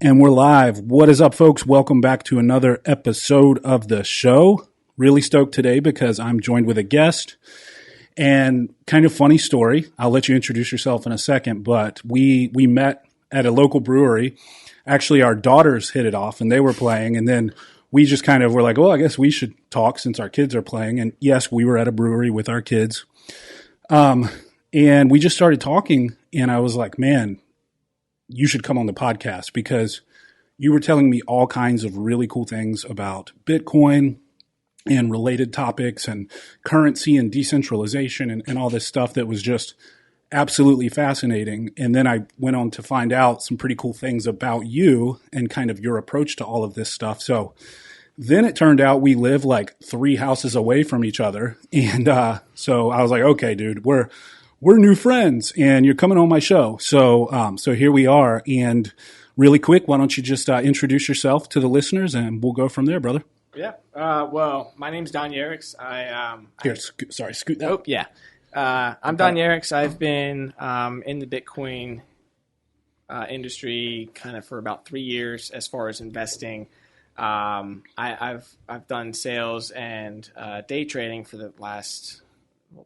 And we're live. What is up, folks? Welcome back to another episode of the show. Really stoked today because I'm joined with a guest and kind of funny story. I'll let you introduce yourself in a second, but we met at a local brewery. Actually, our daughters hit it off and they were playing, and then we just kind of were like, well, I guess we should talk since our kids are playing. And yes, we were at a brewery with our kids. And we just started talking, and I was like, man, you should come on the podcast because you were telling me all kinds of really cool things about Bitcoin and related topics and currency and decentralization and all this stuff that was just absolutely fascinating. And then I went on to find out some pretty cool things about you and kind of your approach to all of this stuff. So then it turned out we live like 3 houses away from each other. And so I was like, okay, dude, we're new friends and you're coming on my show. So here we are. And really quick, why don't you just introduce yourself to the listeners and we'll go from there, brother. Yeah. Well, my name's Yearicks. Scoot that. Oh, yeah. I'm Yearicks. I've been in the Bitcoin industry kind of for about 3 years as far as investing. I've done sales and day trading for the last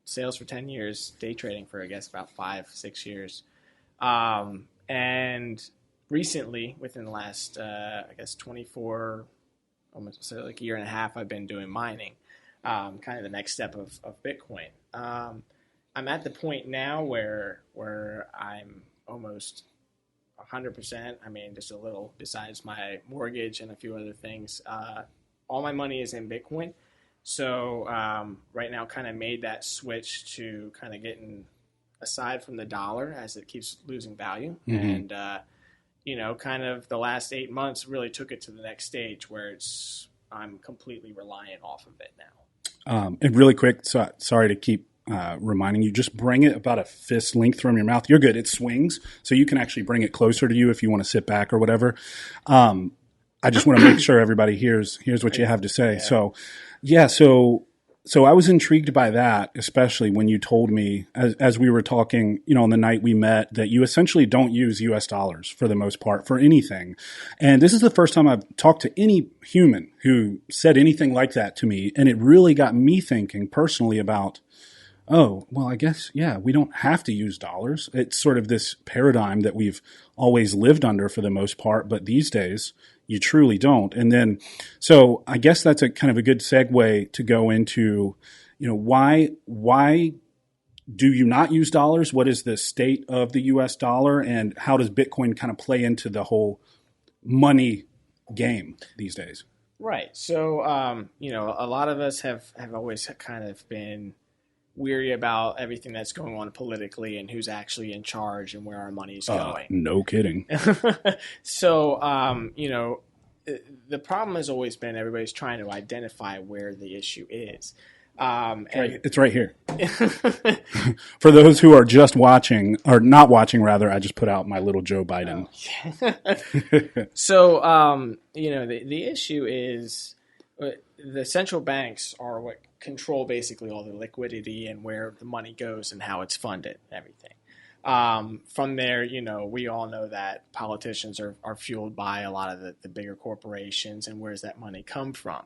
sales for 10 years, day trading for, I guess, about 5-6 years. And recently, within the last, 24, almost so like a year and a half, I've been doing mining, kind of the next step of Bitcoin. I'm at the point now where I'm almost 100%, just a little besides my mortgage and a few other things. All my money is in Bitcoin. So right now kind of made that switch to kind of getting aside from the dollar as it keeps losing value. Mm-hmm. And, kind of the last 8 months really took it to the next stage where I'm completely reliant off of it now. And really quick, sorry to keep reminding you, just bring it about a fist length from your mouth. You're good. It swings, so you can actually bring it closer to you if you want to sit back or whatever. I just want to make sure everybody hears what you have to say. Yeah. So I was intrigued by that, especially when you told me as we were talking, on the night we met, that you essentially don't use US dollars for the most part for anything. And this is the first time I've talked to any human who said anything like that to me. And it really got me thinking personally about, oh, well, I guess, yeah, we don't have to use dollars. It's sort of this paradigm that we've always lived under for the most part, but these days you truly don't. And then, so I guess that's a kind of a good segue to go into, why do you not use dollars? What is the state of the US dollar, and how does Bitcoin kind of play into the whole money game these days? Right. So, a lot of us have always kind of been weary about everything that's going on politically and who's actually in charge and where our money is going. No kidding. So, the problem has always been everybody's trying to identify where the issue is. It's right here. For those who are just watching, or not watching rather, I just put out my little Joe Biden. So, the issue is the central banks are what control basically all the liquidity and where the money goes and how it's funded, everything. From there, we all know that politicians are fueled by a lot of the bigger corporations, and where's that money come from?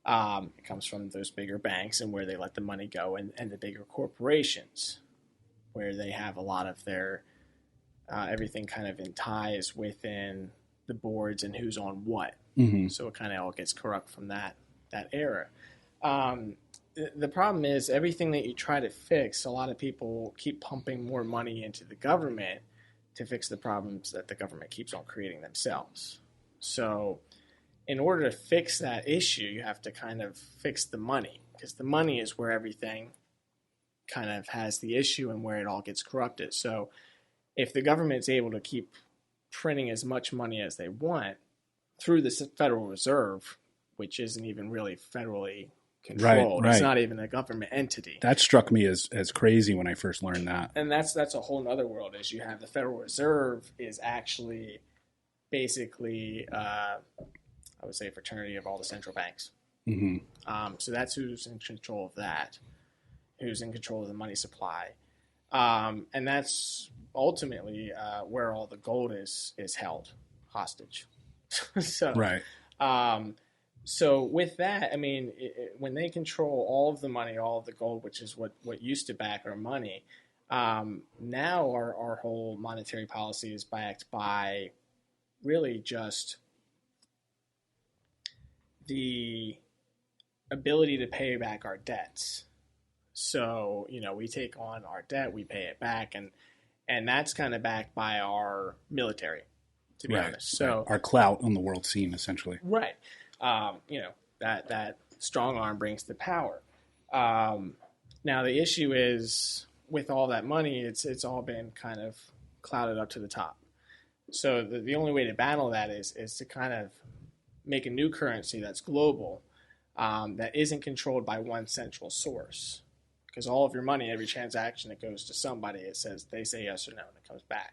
It comes from those bigger banks and where they let the money go, and the bigger corporations where they have a lot of their everything kind of in ties within the boards and who's on what. Mm-hmm. So it kind of all gets corrupt from that era. The problem is everything that you try to fix, a lot of people keep pumping more money into the government to fix the problems that the government keeps on creating themselves. So in order to fix that issue, you have to kind of fix the money, because the money is where everything kind of has the issue and where it all gets corrupted. So if the government is able to keep printing as much money as they want through the Federal Reserve, which isn't even really federally controlled. Right. It's not even a government entity. That struck me as crazy when I first learned that. And that's a whole other world. Is you have the Federal Reserve is actually basically, I would say, a fraternity of all the central banks. Mm-hmm. So that's who's in control of that, who's in control of the money supply. And that's ultimately where all the gold is held. hostage. So, Right. So with that, I mean, when they control all of the money, all of the gold, which is what used to back our money, now our whole monetary policy is backed by really just the ability to pay back our debts. So, we take on our debt, we pay it back, and that's kind of backed by our military, to be honest. So our clout on the world scene, essentially. Right. That strong arm brings the power. Now the issue is with all that money, it's all been kind of clouded up to the top. So the only way to battle that is to kind of make a new currency that's global, that isn't controlled by one central source. Because all of your money, every transaction that goes to somebody, they say yes or no, and it comes back.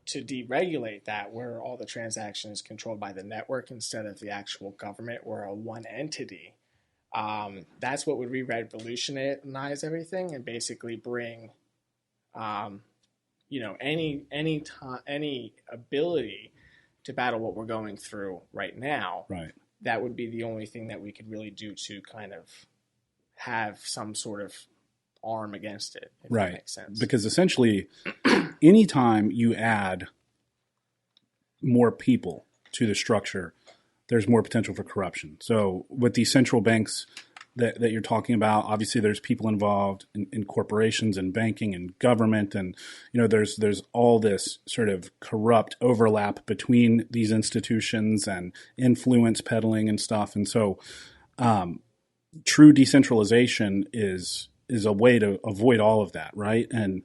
To deregulate that, where all the transactions is controlled by the network instead of the actual government or a one entity, that's what would revolutionize everything and basically bring, any ability to battle what we're going through right now. Right. That would be the only thing that we could really do to kind of have some sort of arm against it, if that makes sense. Because essentially, anytime you add more people to the structure, there's more potential for corruption. So with these central banks that you're talking about, obviously there's people involved in corporations and banking and government, and there's all this sort of corrupt overlap between these institutions and influence peddling and stuff. And so true decentralization is a way to avoid all of that, right? And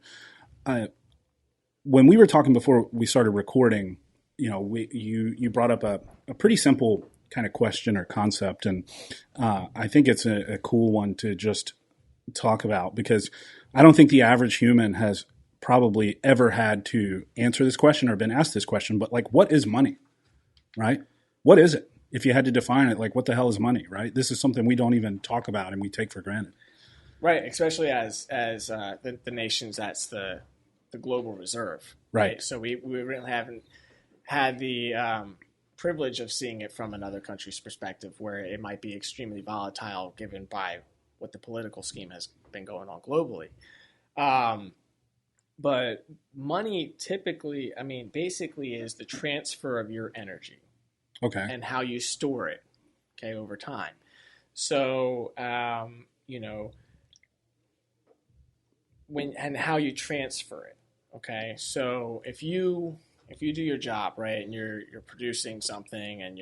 when we were talking before we started recording, you brought up a pretty simple kind of question or concept, and I think it's a cool one to just talk about, because I don't think the average human has probably ever had to answer this question or been asked this question, but like, what is money, right? What is it? If you had to define it, like, what the hell is money, right? This is something we don't even talk about and we take for granted. Right, especially as the nations that's the global reserve. Right. So we really haven't had the privilege of seeing it from another country's perspective, where it might be extremely volatile given by what the political scheme has been going on globally. But money typically, basically is the transfer of your energy. Okay. And how you store it, over time. So, and how you transfer it. Okay. So if you do your job right, and you're producing something, and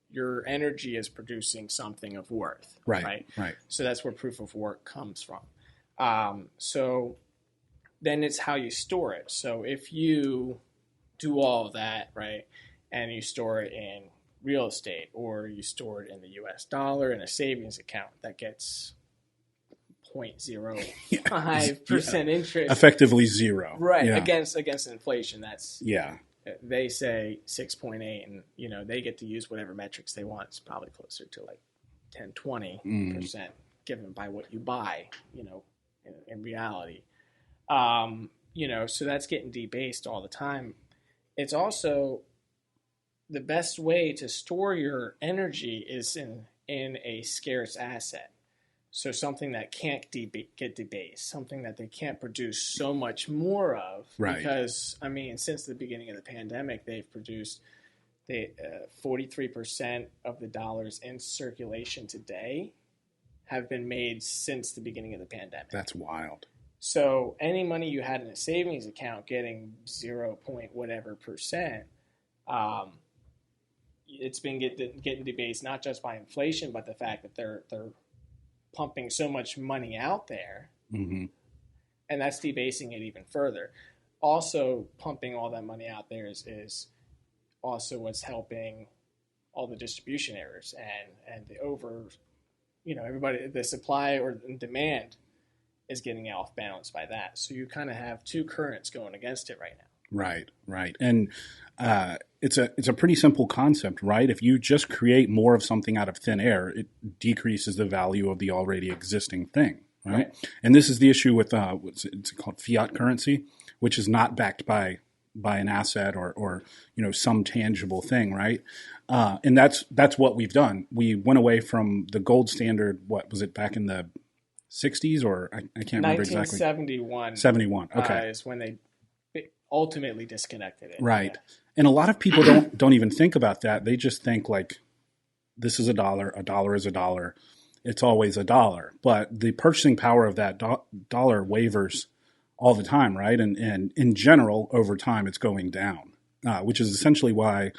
your energy is producing something of worth. Right. So that's where proof of work comes from. So then it's how you store it. So if you do all of that, right, and you store it in real estate, or you store it in the US dollar in a savings account that gets 0.05% interest. Effectively zero. Right. Yeah. Against inflation. That's, they say 6.8, and they get to use whatever metrics they want. It's probably closer to like 10-20% given by what you buy, in reality. So that's getting debased all the time. It's also the best way to store your energy is in a scarce asset. So something that can't get debased, something that they can't produce so much more of. Right. Because, since the beginning of the pandemic, they've produced 43% of the dollars in circulation today have been made since the beginning of the pandemic. That's wild. So any money you had in a savings account getting 0. whatever percent, it's been getting debased not just by inflation, but the fact that they're pumping so much money out there, and that's debasing it even further. Also, pumping all that money out there is also what's helping all the distribution errors and the everybody, the supply or demand is getting off balance by that. So you kind of have two currents going against it right now. Right. And it's a pretty simple concept, right? If you just create more of something out of thin air, it decreases the value of the already existing thing, right? And this is the issue with it's called fiat currency, which is not backed by by an asset or some tangible thing, right? And that's what we've done. We went away from the gold standard. What was it, back in the 60s, or I can't remember exactly. 1971. 71. Okay, is when they ultimately disconnected it. Right. Yeah. And a lot of people don't even think about that. They just think like, this is a dollar is a dollar. It's always a dollar. But the purchasing power of that dollar wavers all the time, right? And in general, over time, it's going down, which is essentially why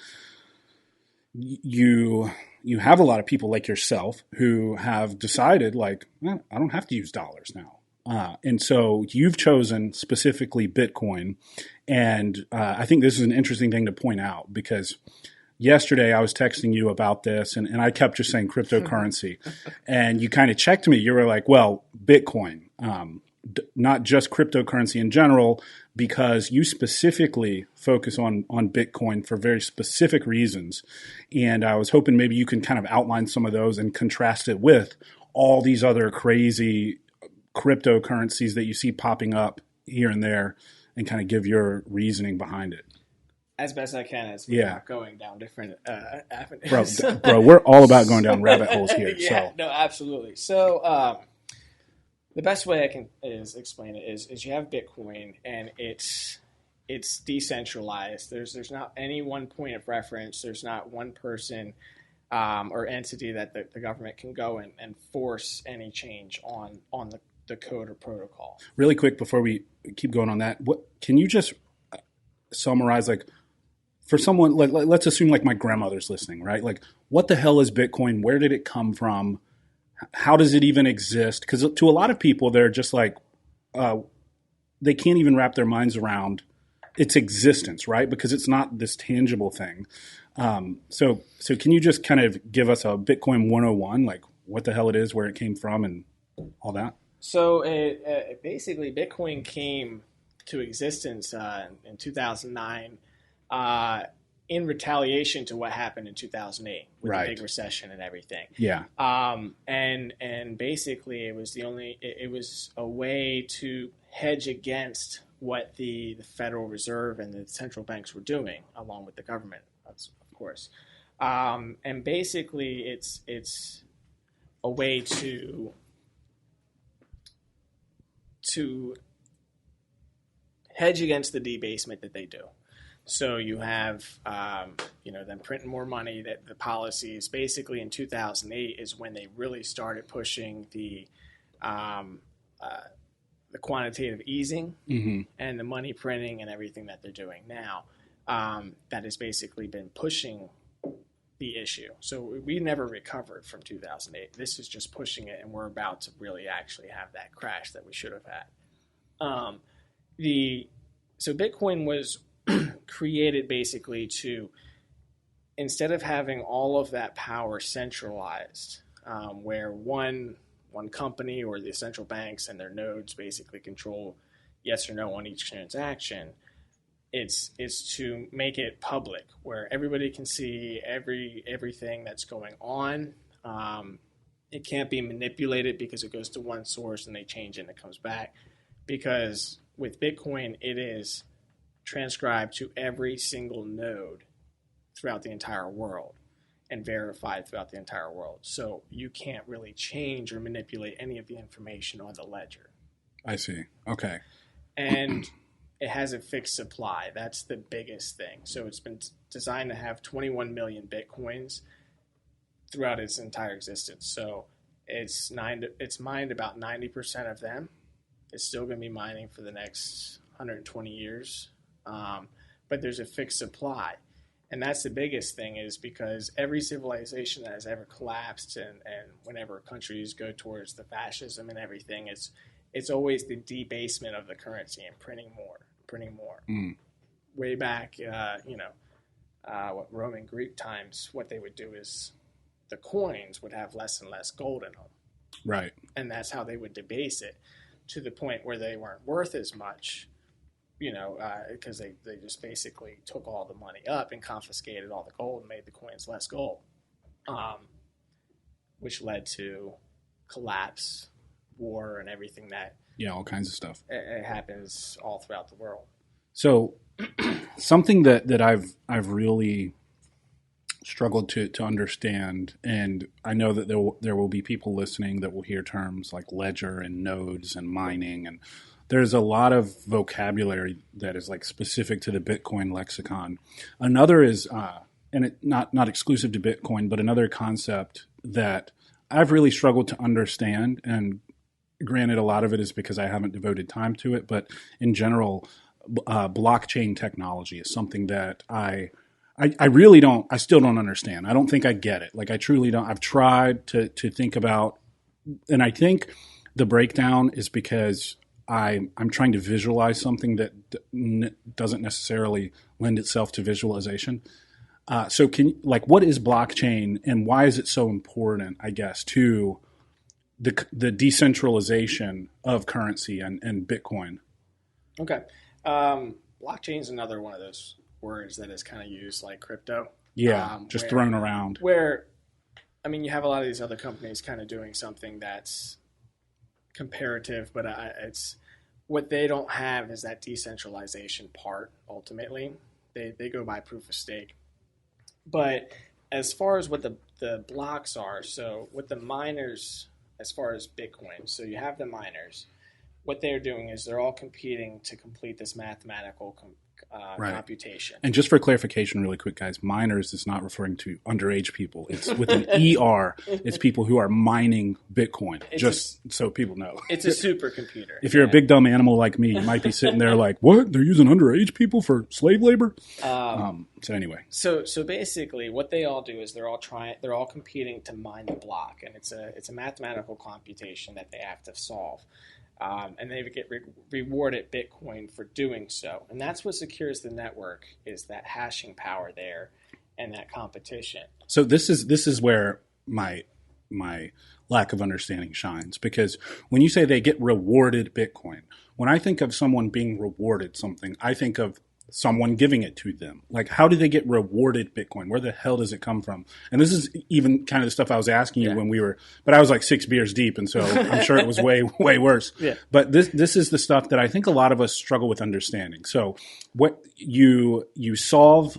you have a lot of people like yourself who have decided like, I don't have to use dollars now. And so you've chosen specifically Bitcoin. And I think this is an interesting thing to point out, because yesterday I was texting you about this and I kept just saying cryptocurrency. And you kind of checked me. You were like, well, Bitcoin, not just cryptocurrency in general, because you specifically focus on Bitcoin for very specific reasons. And I was hoping maybe you can kind of outline some of those and contrast it with all these other crazy cryptocurrencies that you see popping up here and there, and kind of give your reasoning behind it. As best I can, as we're going down different avenues. Bro, we're all about going down rabbit holes here. Yeah, no, absolutely. So the best way I can explain it is you have Bitcoin, and it's decentralized. There's not any one point of reference. There's not one person or entity that the government can go and force any change on the code or protocol. Really quick before we keep going on that, what can you just summarize, like, for someone, like, let's assume like my grandmother's listening, right? Like, what the hell is Bitcoin? Where did it come from? How does it even exist? Because to a lot of people, they're just like, they can't even wrap their minds around its existence, right? Because it's not this tangible thing. So can you just kind of give us a Bitcoin 101, like what the hell it is, where it came from, and all that? So basically, Bitcoin came to existence in 2009 in retaliation to what happened in 2008 with the big recession and everything. Yeah. And basically, it was a way to hedge against what the Federal Reserve and the central banks were doing, along with the government, of course. And basically, it's a way to hedge against the debasement that they do. So you have, them printing more money. That the policies basically in 2008 is when they really started pushing the quantitative easing and the money printing and everything that they're doing now. That has basically been pushing the issue. So we never recovered from 2008. This is just pushing it, and we're about to really actually have that crash that we should have had. So Bitcoin was created basically to, instead of having all of that power centralized, where one company or the central banks and their nodes basically control yes or no on each transaction, it's to make it public, where everybody can see everything that's going on. It can't be manipulated because it goes to one source and they change it and it comes back. Because with Bitcoin, it is transcribed to every single node throughout the entire world and verified throughout the entire world. So you can't really change or manipulate any of the information on the ledger. I see. Okay. And it has a fixed supply. That's the biggest thing. So it's been designed to have 21 million Bitcoins throughout its entire existence. So it's mined about 90% of them. It's still going to be mining for the next 120 years. But there's a fixed supply. And that's the biggest thing, is because every civilization that has ever collapsed and whenever countries go towards the fascism and everything, it's always the debasement of the currency and printing more. Way back, what Roman Greek times, what they would do is the coins would have less and less gold in them. Right. And that's how they would debase it, to the point where they weren't worth as much, because they just basically took all the money up and confiscated all the gold and made the coins less gold, which led to collapse, war, and everything that all kinds of stuff. It happens all throughout the world. So something that I've really struggled to understand, and I know that there will be people listening that will hear terms like ledger and nodes and mining, and there's a lot of vocabulary that is like specific to the Bitcoin lexicon. Another is, and it not exclusive to Bitcoin, but another concept that I've really struggled to understand, and granted, a lot of it is because I haven't devoted time to it, but in general, blockchain technology is something that I really don't, I still don't understand. I don't think I get it. Like I truly don't. I've tried to think about, and I think the breakdown is because I'm trying to visualize something that doesn't necessarily lend itself to visualization. So what is blockchain and why is it so important, I guess, to the decentralization of currency and Bitcoin? Okay. Blockchain is another one of those words that is kind of used like crypto. Yeah, just thrown around. Where, I mean, you have a lot of these other companies kind of doing something that's comparative, but it's what they don't have is that decentralization part. Ultimately, they go by proof of stake. But as far as what the blocks are, so with the miners, as far as Bitcoin, so you have the miners. What they're doing is they're all competing to complete this mathematical computation. And just for clarification, really quick, guys, miners is not referring to underage people. It's with an ER. It's people who are mining Bitcoin, so people know. It's a supercomputer. If you're a big dumb animal like me, you might be sitting there like, what? They're using underage people for slave labor? So anyway. So basically what they all do is they're all competing to mine the block. And it's a mathematical computation that they have to solve. And they get rewarded Bitcoin for doing so. And that's what secures the network, is that hashing power there and that competition. So this is where my lack of understanding shines, because when you say they get rewarded Bitcoin, when I think of someone being rewarded something, I think of someone giving it to them. Like, how do they get rewarded Bitcoin? Where the hell does it come from? And this is even kind of the stuff I was asking you when we were, but I was like 6 beers deep. And so I'm sure it was way, way worse. Yeah. But this is the stuff that I think a lot of us struggle with understanding. So what you solve,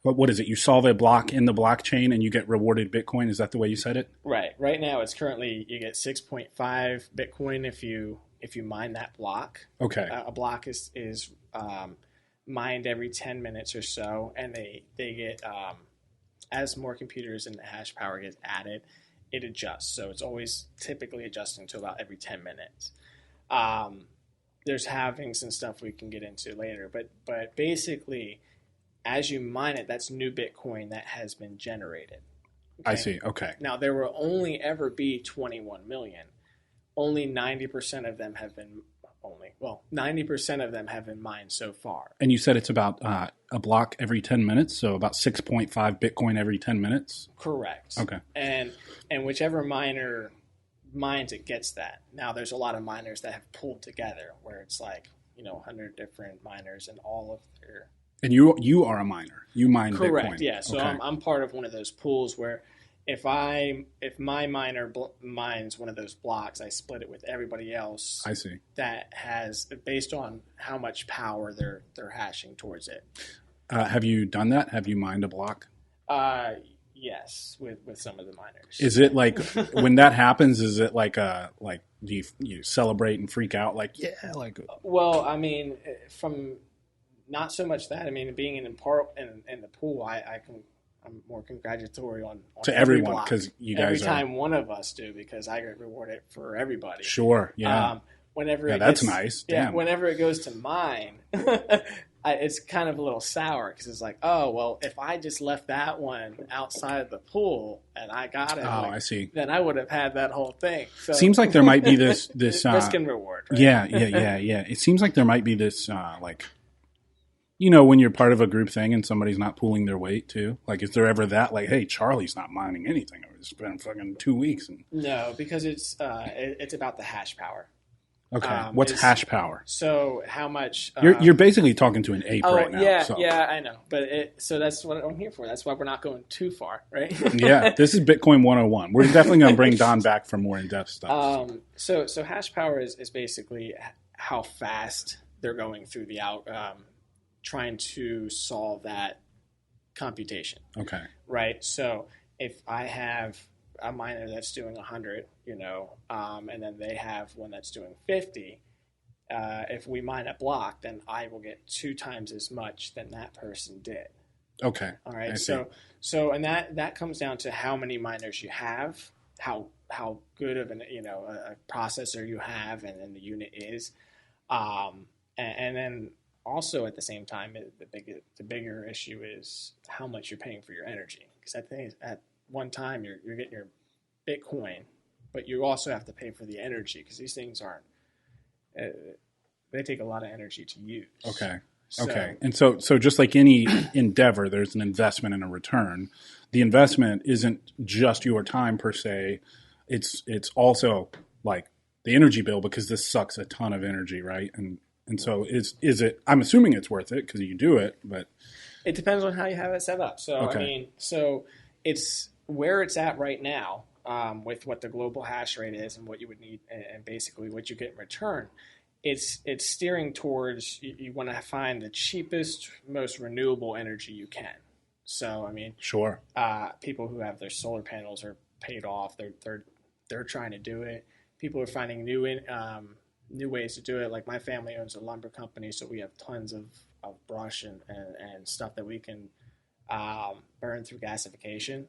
what is it? You solve a block in the blockchain and you get rewarded Bitcoin. Is that the way you said it? Right. Right now it's currently, you get 6.5 Bitcoin if you mine that block. Okay. A block is mined every 10 minutes or so, and they get, as more computers and the hash power gets added, it adjusts. So it's always typically adjusting to about every 10 minutes. There's halvings and stuff we can get into later, but basically, as you mine it, that's new Bitcoin that has been generated. Okay? I see. Okay. Now, there will only ever be 21 million. Only 90% of them have been 90% of them have been mined so far. And you said it's about a block every 10 minutes, so about 6.5 Bitcoin every 10 minutes? Correct. Okay. And whichever miner mines it gets that. Now, there's a lot of miners that have pulled together where it's like, 100 different miners and all of their... And you are a miner. You mine Correct, Bitcoin. yeah. So okay. I'm part of one of those pools where if my miner mines one of those blocks, I split it with everybody else. I see. That has, based on how much power they're hashing towards it. Have you done that? Have you mined a block? Yes, with some of the miners. Is it like when that happens? Is it like do you celebrate and freak out? Like Well, I mean, from not so much that. I mean, being in the pool, I'm more congratulatory on to everyone because you guys every time one of us do, because I get rewarded for everybody. Sure, yeah. That's nice. Yeah, damn. Whenever it goes to mine, it's kind of a little sour because it's like, oh well, if I just left that one outside of the pool and I got it, I see. Then I would have had that whole thing. So, seems like there might be this risk and reward. Right? Yeah. It seems like there might be this when you're part of a group thing and somebody's not pulling their weight too. Like, is there ever that? Like, hey, Charlie's not mining anything. It's been fucking 2 weeks. No, because it's about the hash power. Okay, what's hash power? So how much? You're basically talking to an ape right now. Yeah, I know. But so that's what I'm here for. That's why we're not going too far, right? Yeah, this is Bitcoin 101. We're definitely going to bring Don back for more in-depth stuff. So hash power is basically how fast they're going through trying to solve that computation. Okay. Right. So if I have a miner that's doing 100, and then they have one that's doing 50, if we mine a block, then I will get 2 times as much than that person did. Okay. All right. So and that comes down to how many miners you have, how good of a processor you have, and then the unit is, and then also at the same time, the bigger issue is how much you're paying for your energy. Because I think at one time you're getting your Bitcoin, but you also have to pay for the energy because these things aren't. They take a lot of energy to use. Okay. Okay. And so just like any endeavor, there's an investment and a return. The investment isn't just your time per se. It's also like the energy bill, because this sucks a ton of energy, right? And so is it, I'm assuming it's worth it because you do it, but it depends on how you have it set up. So, okay. I mean, so it's where it's at right now, with what the global hash rate is and what you would need and basically what you get in return. It's steering towards, you want to find the cheapest, most renewable energy you can. So, I mean, sure. People who have their solar panels are paid off. They're trying to do it. People are finding new ways to do it. Like my family owns a lumber company, so we have tons of brush and stuff that we can burn through gasification.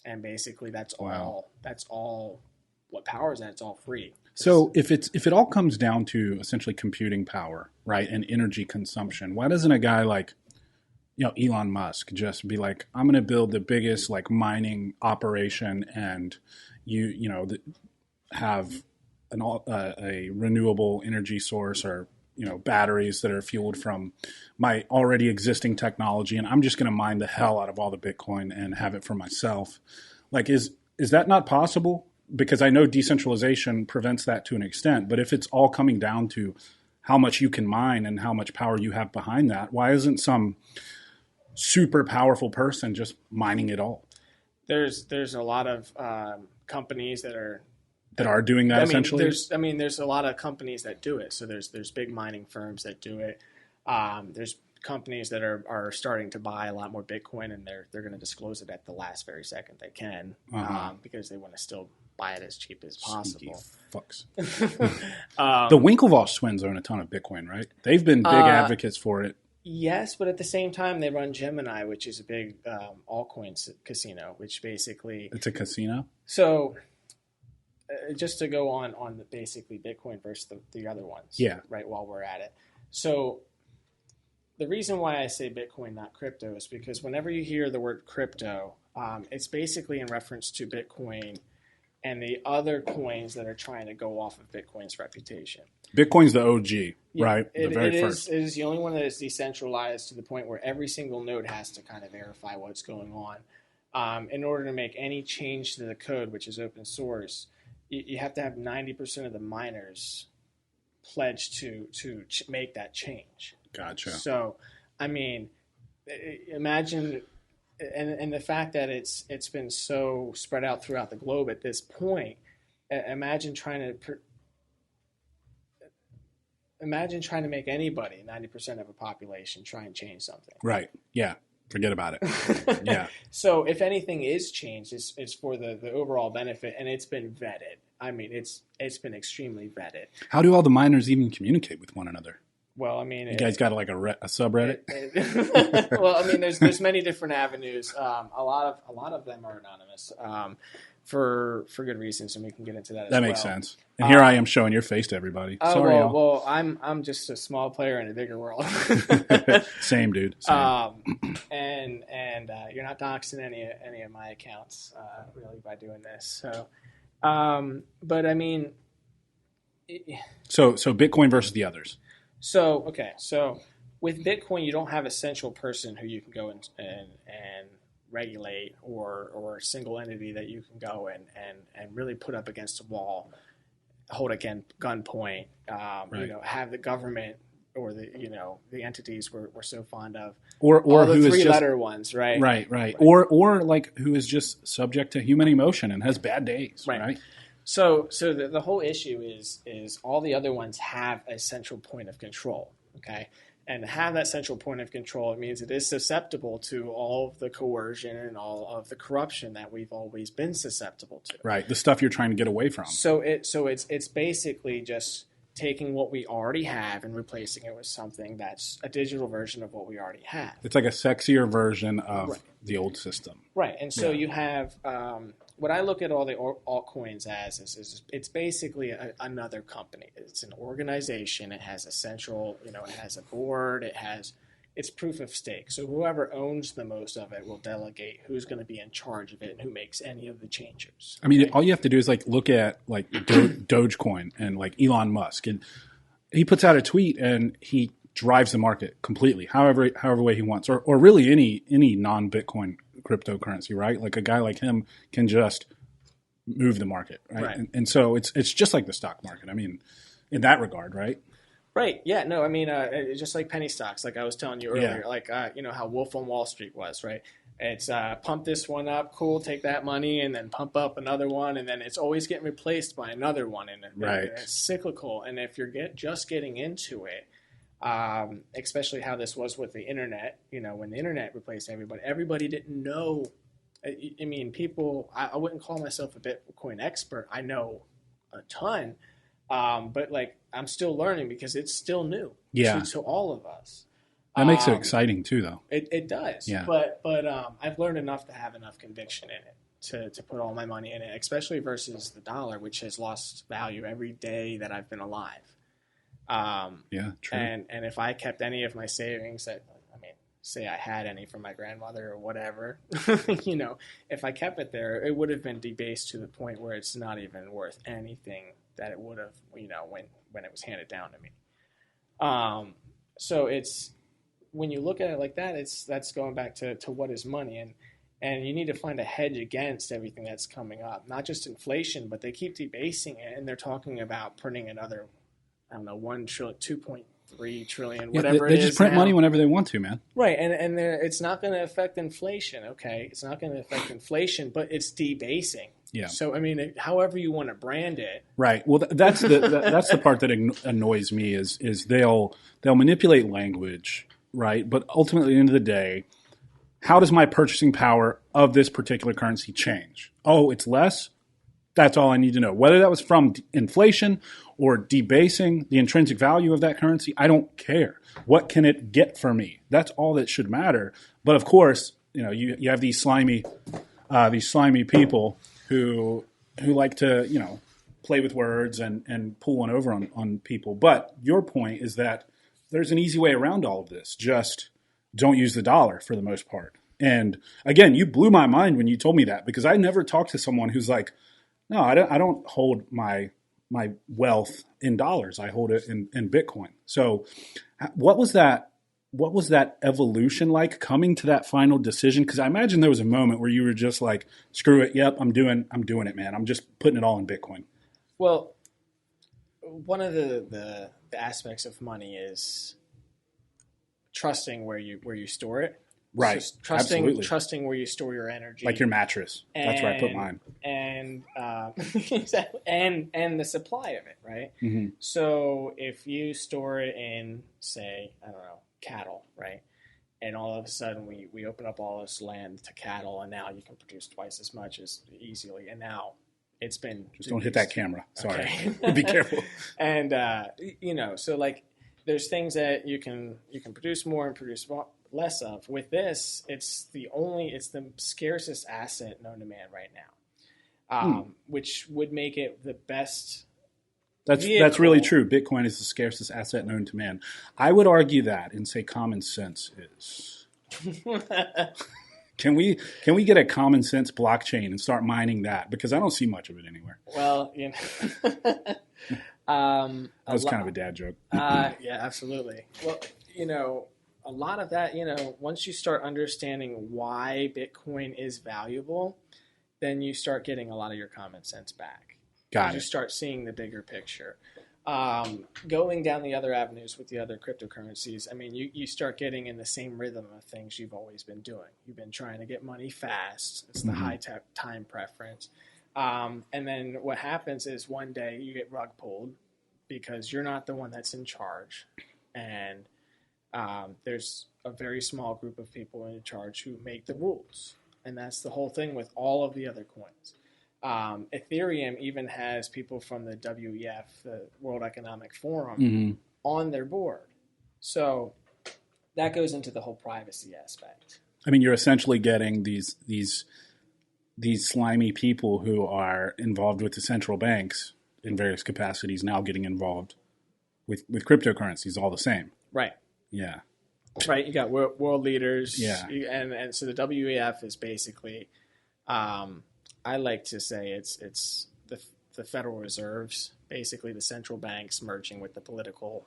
And basically that's all what powers that. It's all free. So if it all comes down to essentially computing power, right, and energy consumption, why doesn't a guy like, Elon Musk just be like, I'm going to build the biggest like mining operation, and have a renewable energy source, or batteries that are fueled from my already existing technology, and I'm just going to mine the hell out of all the Bitcoin and have it for myself. Like, is that not possible? Because I know decentralization prevents that to an extent, but if it's all coming down to how much you can mine and how much power you have behind that, why isn't some super powerful person just mining it all? There's a lot of companies that are doing that. Essentially, there's a lot of companies that do it. So there's big mining firms that do it. There's companies that are starting to buy a lot more Bitcoin, and they're going to disclose it at the last very second they can, because they want to still buy it as cheap as possible. Fucks. The Winklevoss twins own a ton of Bitcoin, right? They've been big advocates for it. Yes, but at the same time, they run Gemini, which is a big altcoin casino, which basically... It's a casino? So, just to go on basically Bitcoin versus the other ones. Yeah. Right, while we're at it. So, the reason why I say Bitcoin, not crypto, is because whenever you hear the word crypto, it's basically in reference to Bitcoin and the other coins that are trying to go off of Bitcoin's reputation. Bitcoin's the OG, right? The very first. It is the only one that is decentralized to the point where every single node has to kind of verify what's going on. In order to make any change to the code, which is open source, you have to have 90% of the miners pledge to make that change. Gotcha. So, I mean, imagine... And the fact that it's been so spread out throughout the globe at this point, imagine trying to make anybody, 90% of a population, try and change something. Right. Yeah. Forget about it. Yeah. So if anything is changed, it's for the overall benefit, and it's been vetted. I mean, it's been extremely vetted. How do all the miners even communicate with one another? Well, I mean, you guys got like a subreddit. Well, I mean, there's many different avenues. A lot of them are anonymous, for good reasons, and we can get into that. That makes sense. And here I am showing your face to everybody. Sorry, well, I'm just a small player in a bigger world. Same, dude. Same. And you're not doxing any of my accounts, really, by doing this. So, but I mean, so Bitcoin versus the others. So with Bitcoin, you don't have a central person who you can go and regulate, or a single entity that you can go and really put up against a wall, hold at gunpoint, right. Have the government or the entities we're so fond of, or all the who is three-letter ones, right? Right. Or like who is just subject to human emotion and has bad days, right? So the whole issue is all the other ones have a central point of control, okay? And to have that central point of control, it means it is susceptible to all of the coercion and all of the corruption that we've always been susceptible to. Right. The stuff you're trying to get away from. So it's basically just taking what we already have and replacing it with something that's a digital version of what we already have. It's like a sexier version of the old system. Right. And so you have what I look at all the altcoins as is it's basically another company. It's an organization. It has a central, it has a board. It's proof of stake. So whoever owns the most of it will delegate who's going to be in charge of it and who makes any of the changes. I mean, all you have to do is look at Dogecoin and Elon Musk, and he puts out a tweet and he drives the market completely, however way he wants, or really any non-Bitcoin cryptocurrency, right? Like a guy like him can just move the market, right? And so it's just like the stock market. I mean, in that regard, right? Right. Yeah. No, I mean, just like penny stocks, like I was telling you earlier, how Wolf on Wall Street was, right? It's pump this one up, cool, take that money, and then pump up another one, and then it's always getting replaced by another one, and it's cyclical. And if you're just getting into it, especially how this was with the internet, when the internet replaced everybody didn't know. I mean, people, I wouldn't call myself a Bitcoin expert. I know a ton. But I'm still learning because it's still new to all of us. That makes it exciting too, though. It does. Yeah. But I've learned enough to have enough conviction in it to put all my money in it, especially versus the dollar, which has lost value every day that I've been alive. True. And if I kept any of my savings say I had any from my grandmother or whatever, if I kept it there, it would have been debased to the point where it's not even worth anything that it would have, when it was handed down to me. So it's, when you look at it like that, that's going back to what is money, and you need to find a hedge against everything that's coming up, not just inflation, but they keep debasing it, and they're talking about printing another, 1 trillion, 2.3 trillion, whatever it is. They just print now. money whenever they want to, man. Right, and it's not going to affect inflation, okay? It's not going to affect inflation, but it's debasing. Yeah. So I mean, however you want to brand it. Right. Well, that's the part that annoys me is they'll manipulate language, right? But ultimately, at the end of the day, how does my purchasing power of this particular currency change? Oh, it's less. That's all I need to know. Whether that was from inflation or debasing the intrinsic value of that currency, I don't care. What can it get for me? That's all that should matter. But of course, you have these slimy people who like to, play with words and pull one over on people. But your point is that there's an easy way around all of this. Just don't use the dollar for the most part. And again, you blew my mind when you told me that, because I never talked to someone who's like, no, I don't hold my wealth in dollars. I hold it in Bitcoin. So what was that evolution like, coming to that final decision? Because I imagine there was a moment where you were just like, screw it. Yep, I'm doing it, man. I'm just putting it all in Bitcoin. Well, one of the aspects of money is trusting where you store it. Right. So trusting where you store your energy. Like your mattress. That's where I put mine. And exactly. And the supply of it, right? Mm-hmm. So if you store it in, say, cattle, right? And all of a sudden we open up all this land to cattle, and now you can produce twice as much as easily. And now it's been just don't hit that camera. Sorry. Okay. Be careful. And so there's things that you can produce more and produce less of. With this, it's the scarcest asset known to man right now, which would make it the best. That's really true. Bitcoin is the scarcest asset known to man. I would argue that and say common sense is. Can we get a common sense blockchain and start mining that? Because I don't see much of it anywhere. Well, that was kind of a dad joke. Yeah, absolutely. Well, a lot of that, once you start understanding why Bitcoin is valuable, then you start getting a lot of your common sense back. You start seeing the bigger picture. Going down the other avenues with the other cryptocurrencies, I mean, you start getting in the same rhythm of things you've always been doing. You've been trying to get money fast. It's the high time preference. And then what happens is one day you get rug pulled because you're not the one that's in charge. And There's a very small group of people in charge who make the rules, and that's the whole thing with all of the other coins. Ethereum even has people from the WEF, the World Economic Forum, on their board. So that goes into the whole privacy aspect. I mean, you're essentially getting these slimy people who are involved with the central banks in various capacities now getting involved with cryptocurrencies all the same. Right. Yeah. Right. You got world leaders. Yeah. And so the WEF is basically, I like to say it's the Federal Reserves, basically the central banks merging with the political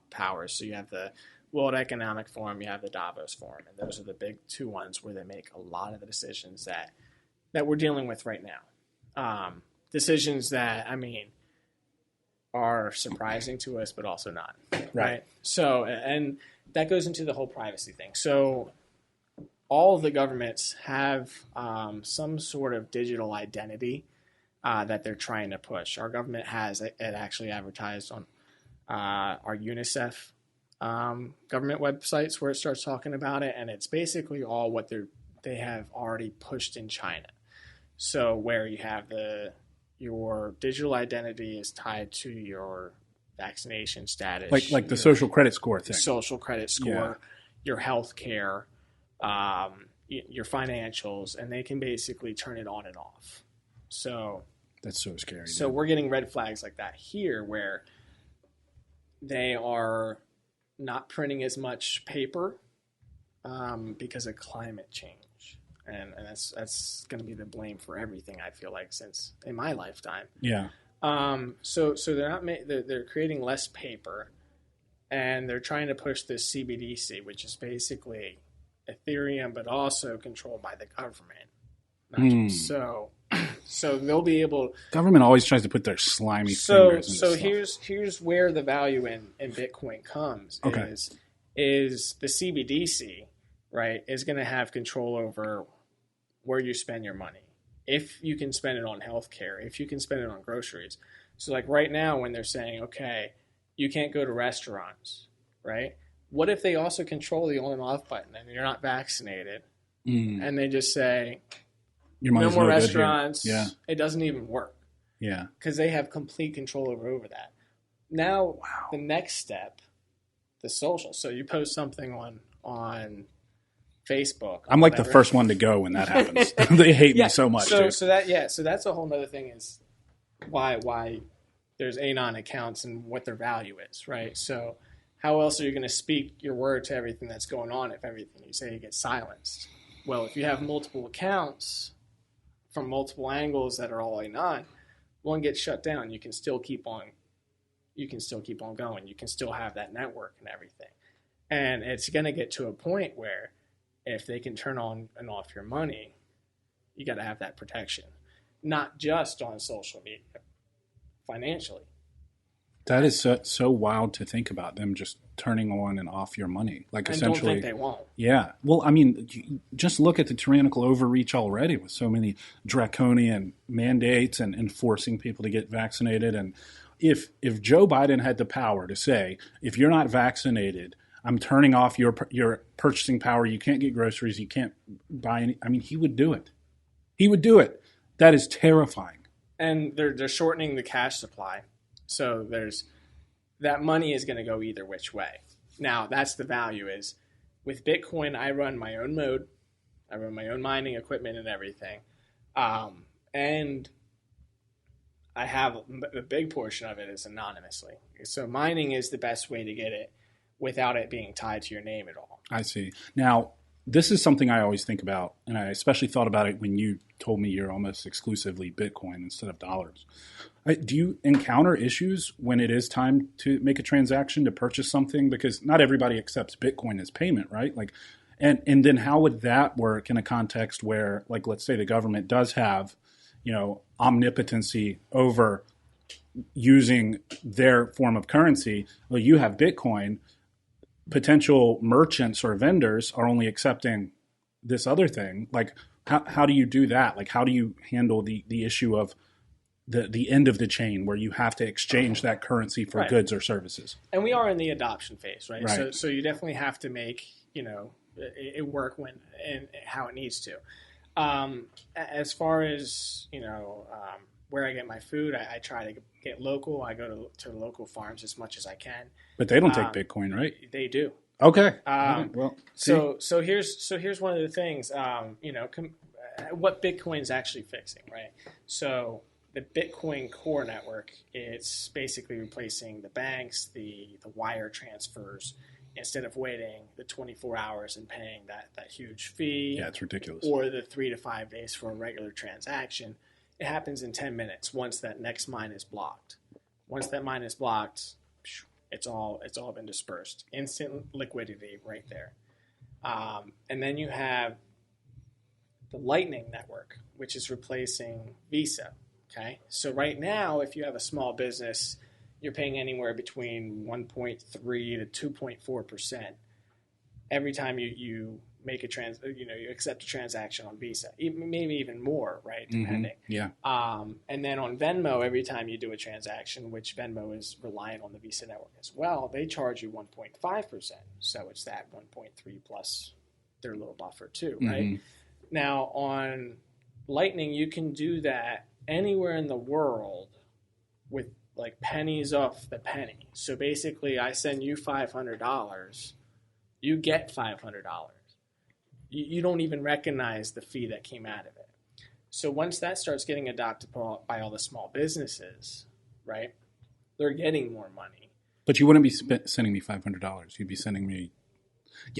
powers. So you have the World Economic Forum, you have the Davos Forum, and those are the big two ones where they make a lot of the decisions that we're dealing with right now. Decisions that, I mean, are surprising to us, but also not. Right. So, and that goes into the whole privacy thing. So all of the governments have some sort of digital identity that they're trying to push. Our government has it actually advertised on our UNICEF government websites where it starts talking about it, and it's basically all what they have already pushed in China. So where you have your digital identity is tied to your vaccination status, like the social credit score thing, social credit score, your health care, your financials, and they can basically turn it on and off. So that's so scary. So we're getting red flags like that here, where they are not printing as much paper because of climate change. And that's going to be the blame for everything, I feel like, since in my lifetime. Yeah. So they're creating less paper, and they're trying to push this CBDC, which is basically Ethereum, but also controlled by the government. So they'll be able. Government always tries to put their slimy fingers in So stuff. here's where the value in Bitcoin comes. Okay. Is the CBDC, right, is going to have control over where you spend your money. If you can spend it on healthcare, if you can spend it on groceries. So like right now when they're saying, okay, you can't go to restaurants, right? What if they also control the on and off button and you're not vaccinated and they just say, no more restaurants. Yeah. It doesn't even work. Yeah. Because they have complete control over that. Now, the next step, the social. So you post something on Facebook. I'm like the first one to go when that happens. They hate me so much. So that's a whole other thing, is why there's anon accounts and what their value is, right? So how else are you going to speak your word to everything that's going on if everything you say gets silenced? Well, if you have multiple accounts from multiple angles that are all anon, one gets shut down. You can still keep on. You can still keep on going. You can still have that network and everything. And it's going to get to a point where if they can turn on and off your money, you got to have that protection, not just on social media, financially. That is so wild to think about, them just turning on and off your money. Like, and essentially, don't think they won't. Yeah. Well, I mean, just look at the tyrannical overreach already with so many draconian mandates and enforcing people to get vaccinated. And if Joe Biden had the power to say, if you're not vaccinated, I'm turning off your purchasing power. You can't get groceries. You can't buy any. I mean, he would do it. He would do it. That is terrifying. And they're shortening the cash supply. So that money is going to go either which way. Now, that's the value is with Bitcoin, I run my own node. I run my own mining equipment and everything. And I have a big portion of it is anonymously. So mining is the best way to get it without it being tied to your name at all. I see. Now, this is something I always think about, and I especially thought about it when you told me you're almost exclusively Bitcoin instead of dollars. Do you encounter issues when it is time to make a transaction to purchase something? Because not everybody accepts Bitcoin as payment, right? Like, and then how would that work in a context where, like, let's say the government does have, omnipotency over using their form of currency? Well, you have Bitcoin. Potential merchants or vendors are only accepting this other thing. Like, how do you do that? Like, how do you handle the issue of the end of the chain where you have to exchange that currency for Right. goods or services. And we are in the adoption phase, right? Right. So you definitely have to make, it work when and how it needs to. As far as, where I get my food, I try to get local. I go to local farms as much as I can. But they don't take Bitcoin, right? They do. Okay. Well, so here's one of the things, what Bitcoin's actually fixing, right? So the Bitcoin core network, it's basically replacing the banks, the wire transfers, instead of waiting the 24 hours and paying that huge fee. Yeah, it's ridiculous. Or the 3 to 5 days for a regular transaction. It happens in 10 minutes once that next mine is blocked. Once that mine is blocked, it's all been dispersed. Instant liquidity right there. And then you have the Lightning Network, which is replacing Visa. Okay, so right now, if you have a small business, you're paying anywhere between 1.3 to 2.4% every time you make you accept a transaction on Visa, maybe even more, right? Depending. Yeah. And then on Venmo, every time you do a transaction, which Venmo is reliant on the Visa network as well, they charge you 1.5%. So it's that 1.3 plus their little buffer too, right? Now on Lightning, you can do that anywhere in the world with like pennies off the penny. So basically, I send you $500, you get $500. You don't even recognize the fee that came out of it. So once that starts getting adopted by all the small businesses, right, they're getting more money. But you wouldn't be sending me $500. You'd be sending me.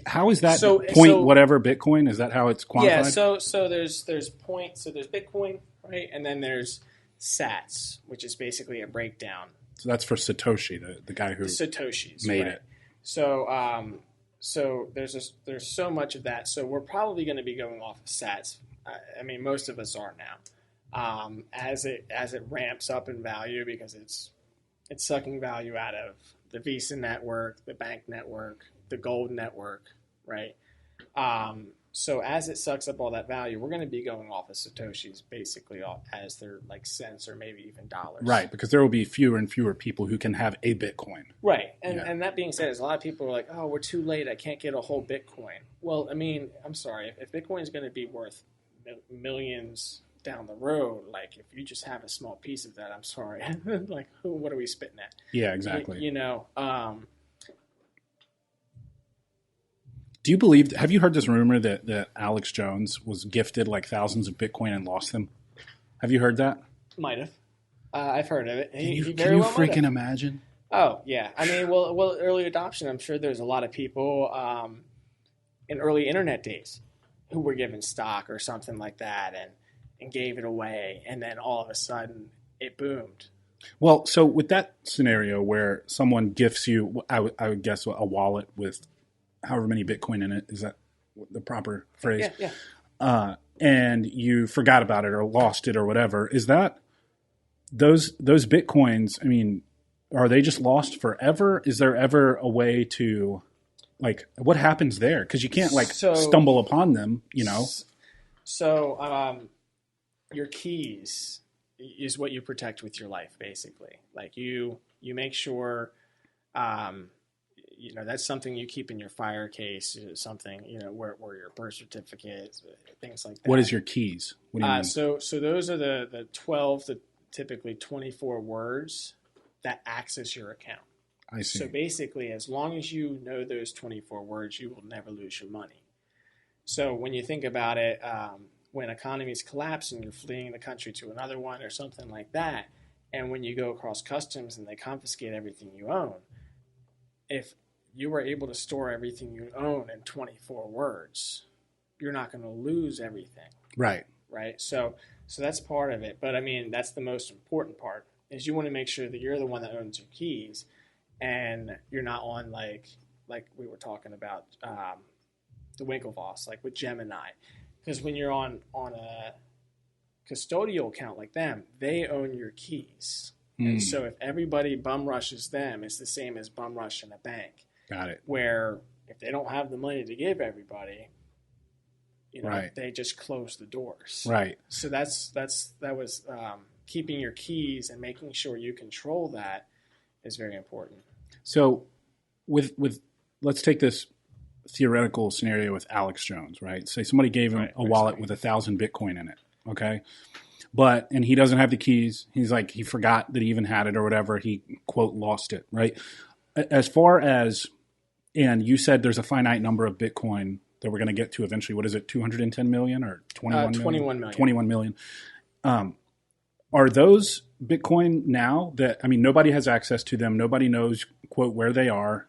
How is that whatever Bitcoin? Is that how it's quantified? Yeah. So there's points. So there's Bitcoin, right, and then there's Sats, which is basically a breakdown. So that's for Satoshi, the guy who made it. So so there's so much of that. So we're probably going to be going off of Sats. I mean, most of us are now. As it ramps up in value, because it's sucking value out of the Visa network, the bank network, the gold network, right? So as it sucks up all that value, we're going to be going off of Satoshis basically as their like cents or maybe even dollars. Right, because there will be fewer and fewer people who can have a Bitcoin. Right, and that being said, a lot of people are like, oh, we're too late. I can't get a whole Bitcoin. Well, I mean, I'm sorry. If Bitcoin is going to be worth millions down the road, like if you just have a small piece of that, I'm sorry. Like, what are we spitting at? Yeah, exactly. Do you believe? Have you heard this rumor that Alex Jones was gifted like thousands of Bitcoin and lost them? Have you heard that? Might have. I've heard of it. Can you freaking imagine? Oh yeah. I mean, well, early adoption. I'm sure there's a lot of people in early internet days who were given stock or something like that and gave it away, and then all of a sudden it boomed. Well, so with that scenario where someone gifts you, I would guess a wallet with however many Bitcoin in it, is that the proper phrase? Yeah. And you forgot about it or lost it or whatever. Is that those Bitcoins? I mean, are they just lost forever? Is there ever a way to, like, what happens there? Because you can't stumble upon them, you know. So your keys is what you protect with your life, basically. Like you make sure. That's something you keep in your fire case, something, where your birth certificate, things like that. What is your keys? What do you mean? So those are the 12 to typically 24 words that access your account. I see. So basically, as long as you know those 24 words, you will never lose your money. So when you think about it, when economies collapse and you're fleeing the country to another one or something like that, and when you go across customs and they confiscate everything you own, if you were able to store everything you own in 24 words, you're not going to lose everything. Right. Right. So that's part of it. But I mean, that's the most important part is you want to make sure that you're the one that owns your keys and you're not on like we were talking about the Winklevoss, like with Gemini. Because when you're on a custodial account like them, they own your keys. And so if everybody bum rushes them, it's the same as bum rushing a bank. Got it. Where if they don't have the money to give everybody, right. they just close the doors. Right. So that was keeping your keys and making sure you control that is very important. So with let's take this theoretical scenario with Alex Jones, right? Say somebody gave him a wallet with 1,000 Bitcoin in it, okay? And he doesn't have the keys. He's like, he forgot that he even had it or whatever. He, quote, lost it, right? As far as, and you said there's a finite number of Bitcoin that we're going to get to eventually. What is it, 210 million or 21 million? 21 million. 21 million. Are those Bitcoin now that, I mean, nobody has access to them. Nobody knows, quote, where they are.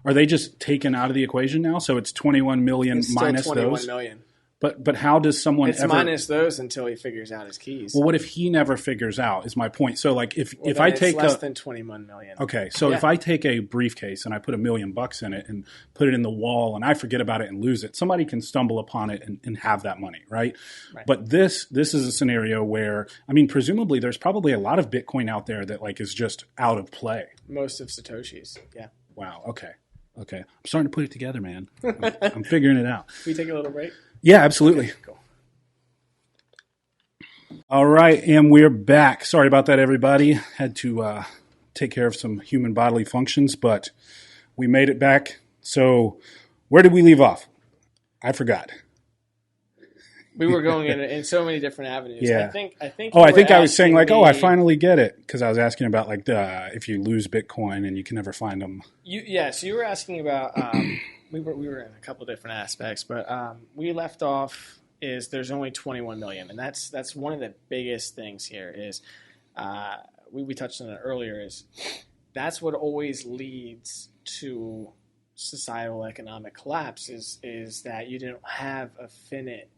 Are they just taken out of the equation now? So it's 21 million it's minus 21 those? Million. But how does someone it's minus those until he figures out his keys. Well, what if he never figures out is my point. So like if I take less than 21 million. Okay. So if I take a briefcase and I put $1 million in it and put it in the wall and I forget about it and lose it, somebody can stumble upon it and have that money, right? But this is a scenario where, I mean, presumably there's probably a lot of Bitcoin out there that like is just out of play. Most of Satoshis. Yeah. Wow. Okay. I'm starting to put it together, man. I'm figuring it out. Can we take a little break? Yeah, absolutely. Okay, cool. All right, and we're back. Sorry about that, everybody. Had to take care of some human bodily functions, but we made it back. So where did we leave off? I forgot. We were going in so many different avenues. Yeah. I think. Oh, I think I was saying like, I finally get it, because I was asking about like if you lose Bitcoin and you can never find them. So you were asking about. We were in a couple different aspects, but we left off is there's only 21 million, and that's one of the biggest things here is we touched on it earlier, is that's what always leads to societal economic collapse is that you didn't have a finite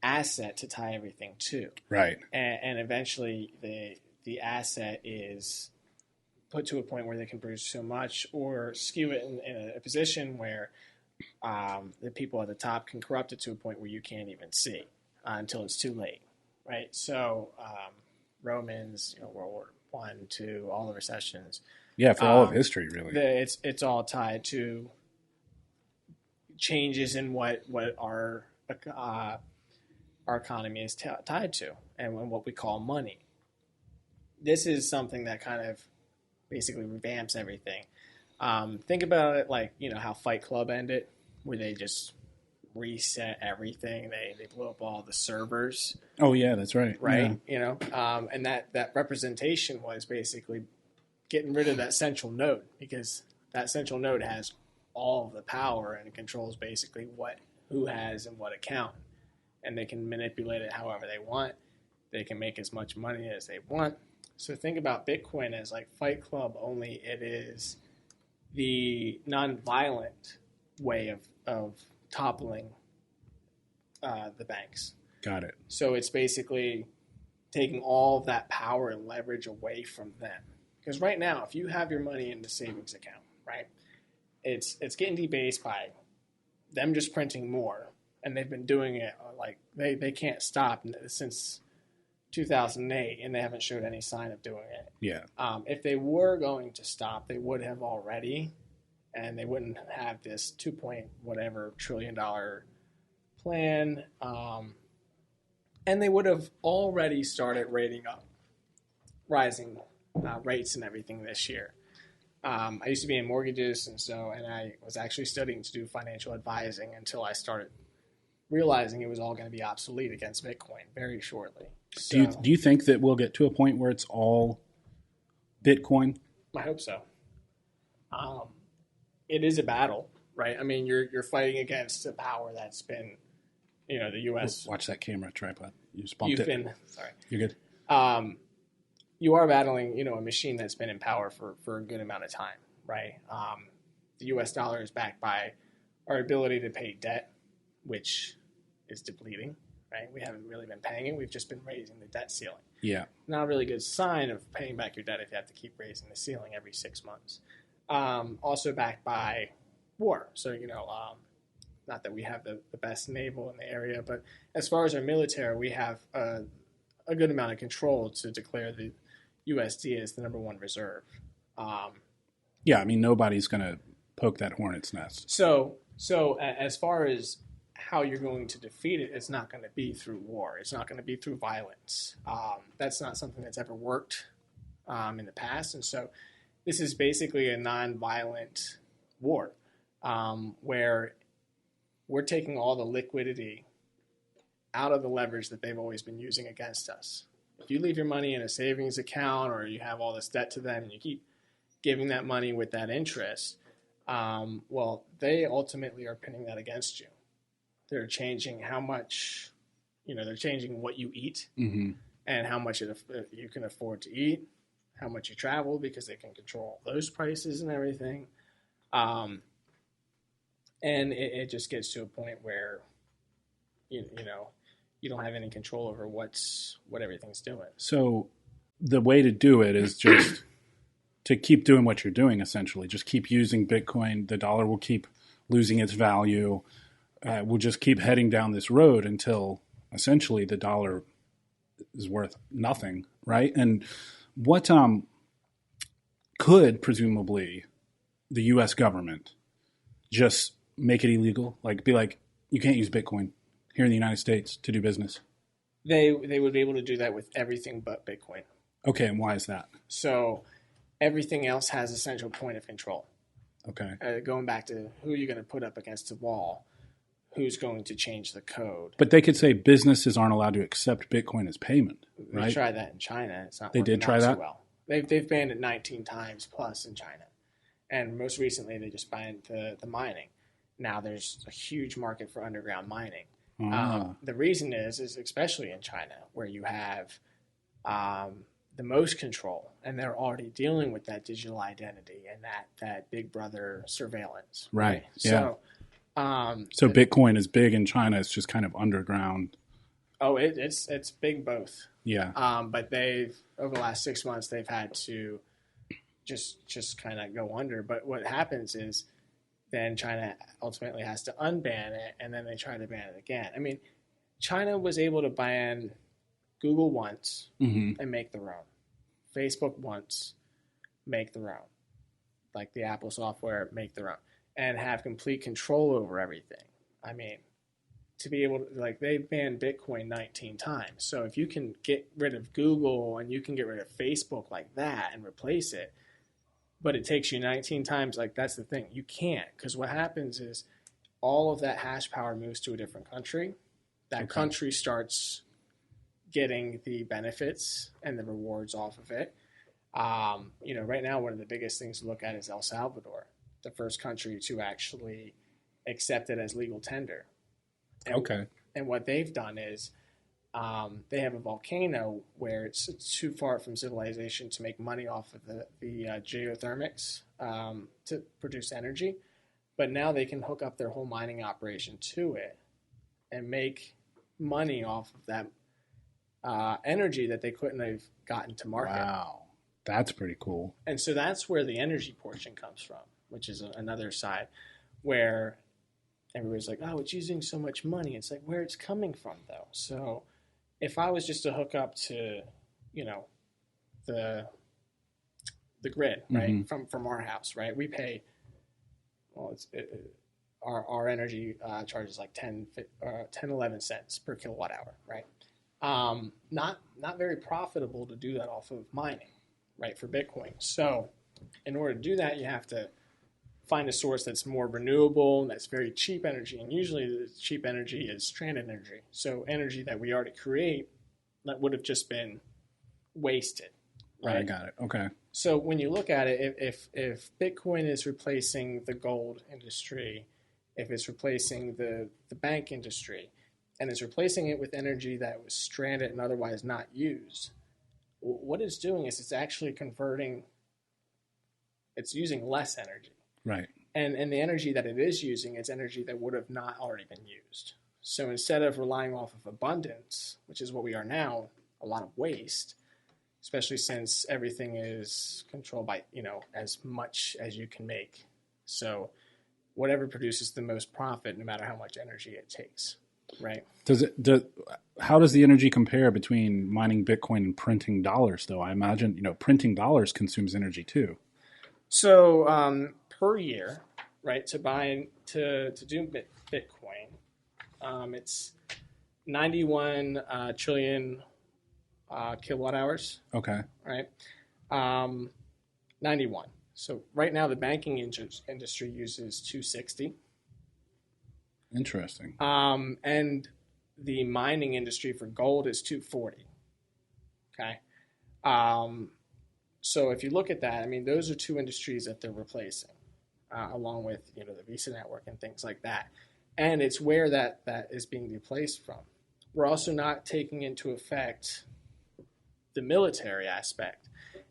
asset to tie everything to, right? And eventually the asset is put to a point where they can produce so much or skew it in a position where the people at the top can corrupt it to a point where you can't even see until it's too late, right? So Romans, World War I, II, all the recessions. Yeah, for all of history, really. It's all tied to changes in what our economy is tied to and what we call money. This is something that kind of basically revamps everything. Think about it like, how Fight Club ended, where they just reset everything. They blew up all the servers. Oh, yeah, that's right. Right? Yeah. And that representation was basically getting rid of that central node, because that central node has all of the power and controls basically who has and what account. And they can manipulate it however they want. They can make as much money as they want. So think about Bitcoin as like Fight Club, only it is the non-violent way of toppling the banks. Got it. So it's basically taking all of that power and leverage away from them. Because right now, if you have your money in the savings account, right, it's getting debased by them just printing more. And they've been doing it like they can't stop since 2008, and they haven't showed any sign of doing it. Yeah. If they were going to stop, they would have already, and they wouldn't have this $2 trillion plan. And they would have already started rising rates and everything this year. I used to be in mortgages, and I was actually studying to do financial advising until I started realizing it was all going to be obsolete against Bitcoin very shortly. So, do you think that we'll get to a point where it's all Bitcoin? I hope so. It is a battle, right? I mean, you're fighting against a power that's been, the U.S. Watch that camera tripod. You just bumped it. Sorry. You're good. You are battling, a machine that's been in power for a good amount of time, right? The U.S. dollar is backed by our ability to pay debt, which is depleting, right? We haven't really been paying it. We've just been raising the debt ceiling. Yeah. Not a really good sign of paying back your debt if you have to keep raising the ceiling every 6 months. Also backed by war. So, not that we have the best naval in the area, but as far as our military, we have a good amount of control to declare the USD as the number one reserve. Yeah, I mean, nobody's going to poke that hornet's nest. So as far as how you're going to defeat it is not going to be through war. It's not going to be through violence. That's not something that's ever worked in the past. And so this is basically a non-violent war where we're taking all the liquidity out of the leverage that they've always been using against us. If you leave your money in a savings account or you have all this debt to them and you keep giving that money with that interest, well, they ultimately are pinning that against you. They're changing how much, they're changing what you eat and how much you can afford to eat, how much you travel, because they can control those prices and everything. And it just gets to a point where, you don't have any control over what everything's doing. So the way to do it is just to keep doing what you're doing, essentially. Just keep using Bitcoin. The dollar will keep losing its value. We'll just keep heading down this road until essentially the dollar is worth nothing, right? And what could presumably the U.S. government just make it illegal? Like, be like, you can't use Bitcoin here in the United States to do business? They would be able to do that with everything but Bitcoin. Okay, and why is that? So everything else has a central point of control. Okay. Going back to who you're going to put up against the wall, who's going to change the code. But they could say businesses aren't allowed to accept Bitcoin as payment, right? They tried that in China. It's not. They did try that? So well. They've banned it 19 times plus in China, and most recently they just banned the mining. Now there's a huge market for underground mining. The reason is especially in China, where you have the most control, and they're already dealing with that digital identity and that Big Brother surveillance. Right. Yeah. So Bitcoin is big in China. It's just kind of underground. Oh, it's big both. Yeah. But they've over the last 6 months they've had to just kind of go under. But what happens is then China ultimately has to unban it, and then they try to ban it again. I mean, China was able to ban Google once and make their own. Facebook once, make their own. Like the Apple software, make their own. And have complete control over everything. I mean, to be able to, they've banned Bitcoin 19 times. So if you can get rid of Google and you can get rid of Facebook like that and replace it, but it takes you 19 times, that's the thing. You can't, because what happens is all of that hash power moves to a different country. That country starts getting the benefits and the rewards off of it. Right now, one of the biggest things to look at is El Salvador, the first country to actually accept it as legal tender. And what they've done is they have a volcano where it's too far from civilization to make money off of the geothermics to produce energy. But now they can hook up their whole mining operation to it and make money off of that energy that they couldn't have gotten to market. Wow. That's pretty cool. And so that's where the energy portion comes from, which is another side where everybody's like, oh, it's using so much money. It's like where it's coming from, though. So if I was just to hook up to, the grid, right, from our house, right, we pay, our energy charges like 11 cents per kilowatt hour, right? Not very profitable to do that off of mining, right, for Bitcoin. So in order to do that, you have to find a source that's more renewable and that's very cheap energy. And usually the cheap energy is stranded energy. So energy that we already create that would have just been wasted. Right? I got it. Okay. So when you look at it, if Bitcoin is replacing the gold industry, if it's replacing the bank industry, and it's replacing it with energy that was stranded and otherwise not used, what it's doing is it's actually it's using less energy. Right. And the energy that it is using is energy that would have not already been used. So instead of relying off of abundance, which is what we are now, a lot of waste, especially since everything is controlled by, as much as you can make. So whatever produces the most profit, no matter how much energy it takes, right? How does the energy compare between mining Bitcoin and printing dollars, though? I imagine, printing dollars consumes energy too. So per year, right, to do Bitcoin, It's 91 trillion kilowatt hours. Okay. Right. 91. So right now the banking industry uses 260. Interesting. And the mining industry for gold is 240. Okay. So if you look at that, I mean, those are two industries that they're replacing, along with, the Visa network and things like that. And it's where that is being replaced from. We're also not taking into effect the military aspect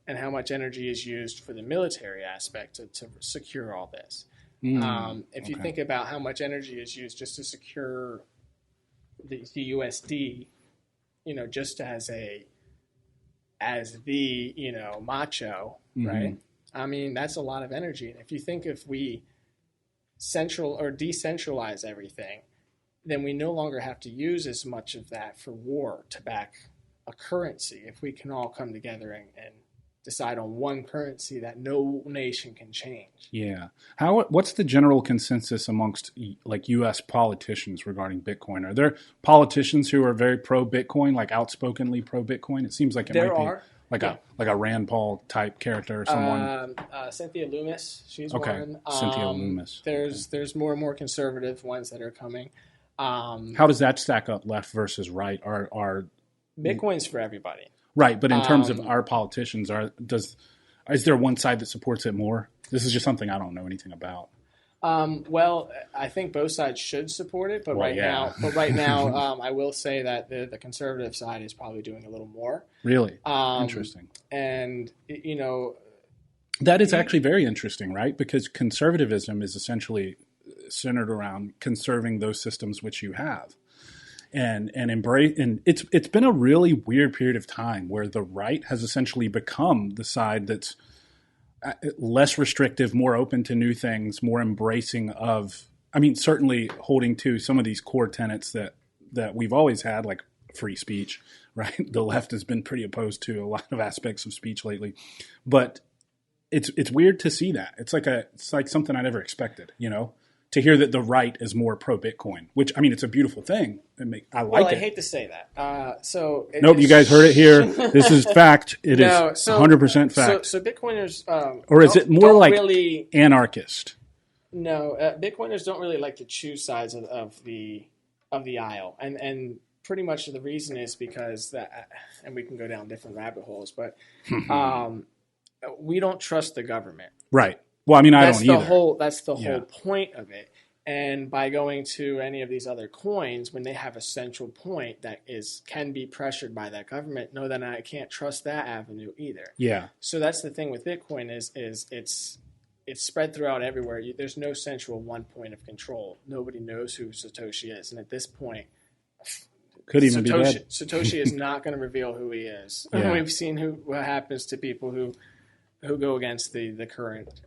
and how much energy is used for the military aspect to secure all this. If you think about how much energy is used just to secure the USD, just as the macho, right? I mean, that's a lot of energy. And if you think if we central or decentralize everything, then we no longer have to use as much of that for war to back a currency. If we can all come together and decide on one currency that no nation can change. Yeah. What's the general consensus amongst like U.S. politicians regarding Bitcoin? Are there politicians who are very pro Bitcoin, like outspokenly pro Bitcoin? It seems like it might be like a Rand Paul type character or someone. Cynthia Loomis, she's okay. one. Cynthia Loomis. There's more and more conservative ones that are coming. How does that stack up, left versus right? Are Bitcoin's for everybody. Right, but in terms of our politicians, is there one side that supports it more? This is just something I don't know anything about. Well, I think both sides should support it, but right now, I will say that the conservative side is probably doing a little more. Really? Interesting. And that is actually very interesting, right? Because conservatism is essentially centered around conserving those systems which you have. And embrace, and it's been a really weird period of time where the right has essentially become the side that's less restrictive, more open to new things, more embracing of, I mean, certainly holding to some of these core tenets that we've always had, like free speech, right? The left has been pretty opposed to a lot of aspects of speech lately, but it's weird to see that. It's like something I never expected, to hear that the right is more pro Bitcoin, which, I mean, it's a beautiful thing. I like it. I hate to say that. Nope, you guys heard it here. This is fact. It is 100% fact. So Bitcoiners, or is it more like really, anarchist? No, Bitcoiners don't really like to choose sides of the aisle, and pretty much the reason is because that, and we can go down different rabbit holes, but we don't trust the government. Right. Well, I mean, I don't either. That's the whole point of it. And by going to any of these other coins, when they have a central point that can be pressured by that government, no, then I can't trust that avenue either. Yeah. So that's the thing with Bitcoin is it's spread throughout everywhere. There's no central one point of control. Nobody knows who Satoshi is, and at this point, could even be dead. Satoshi is not going to reveal who he is. Yeah. We've seen what happens to people who go against the current.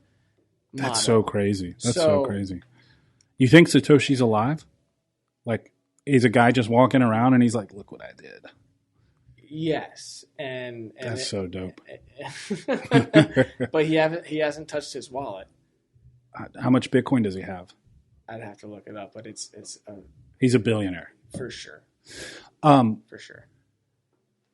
That's so crazy. That's so crazy. You think Satoshi's alive? Like, he's a guy just walking around and he's like, look what I did. Yes. And that's so dope. But he hasn't touched his wallet. How much Bitcoin does he have? I'd have to look it up, but it's he's a billionaire. For sure. For sure.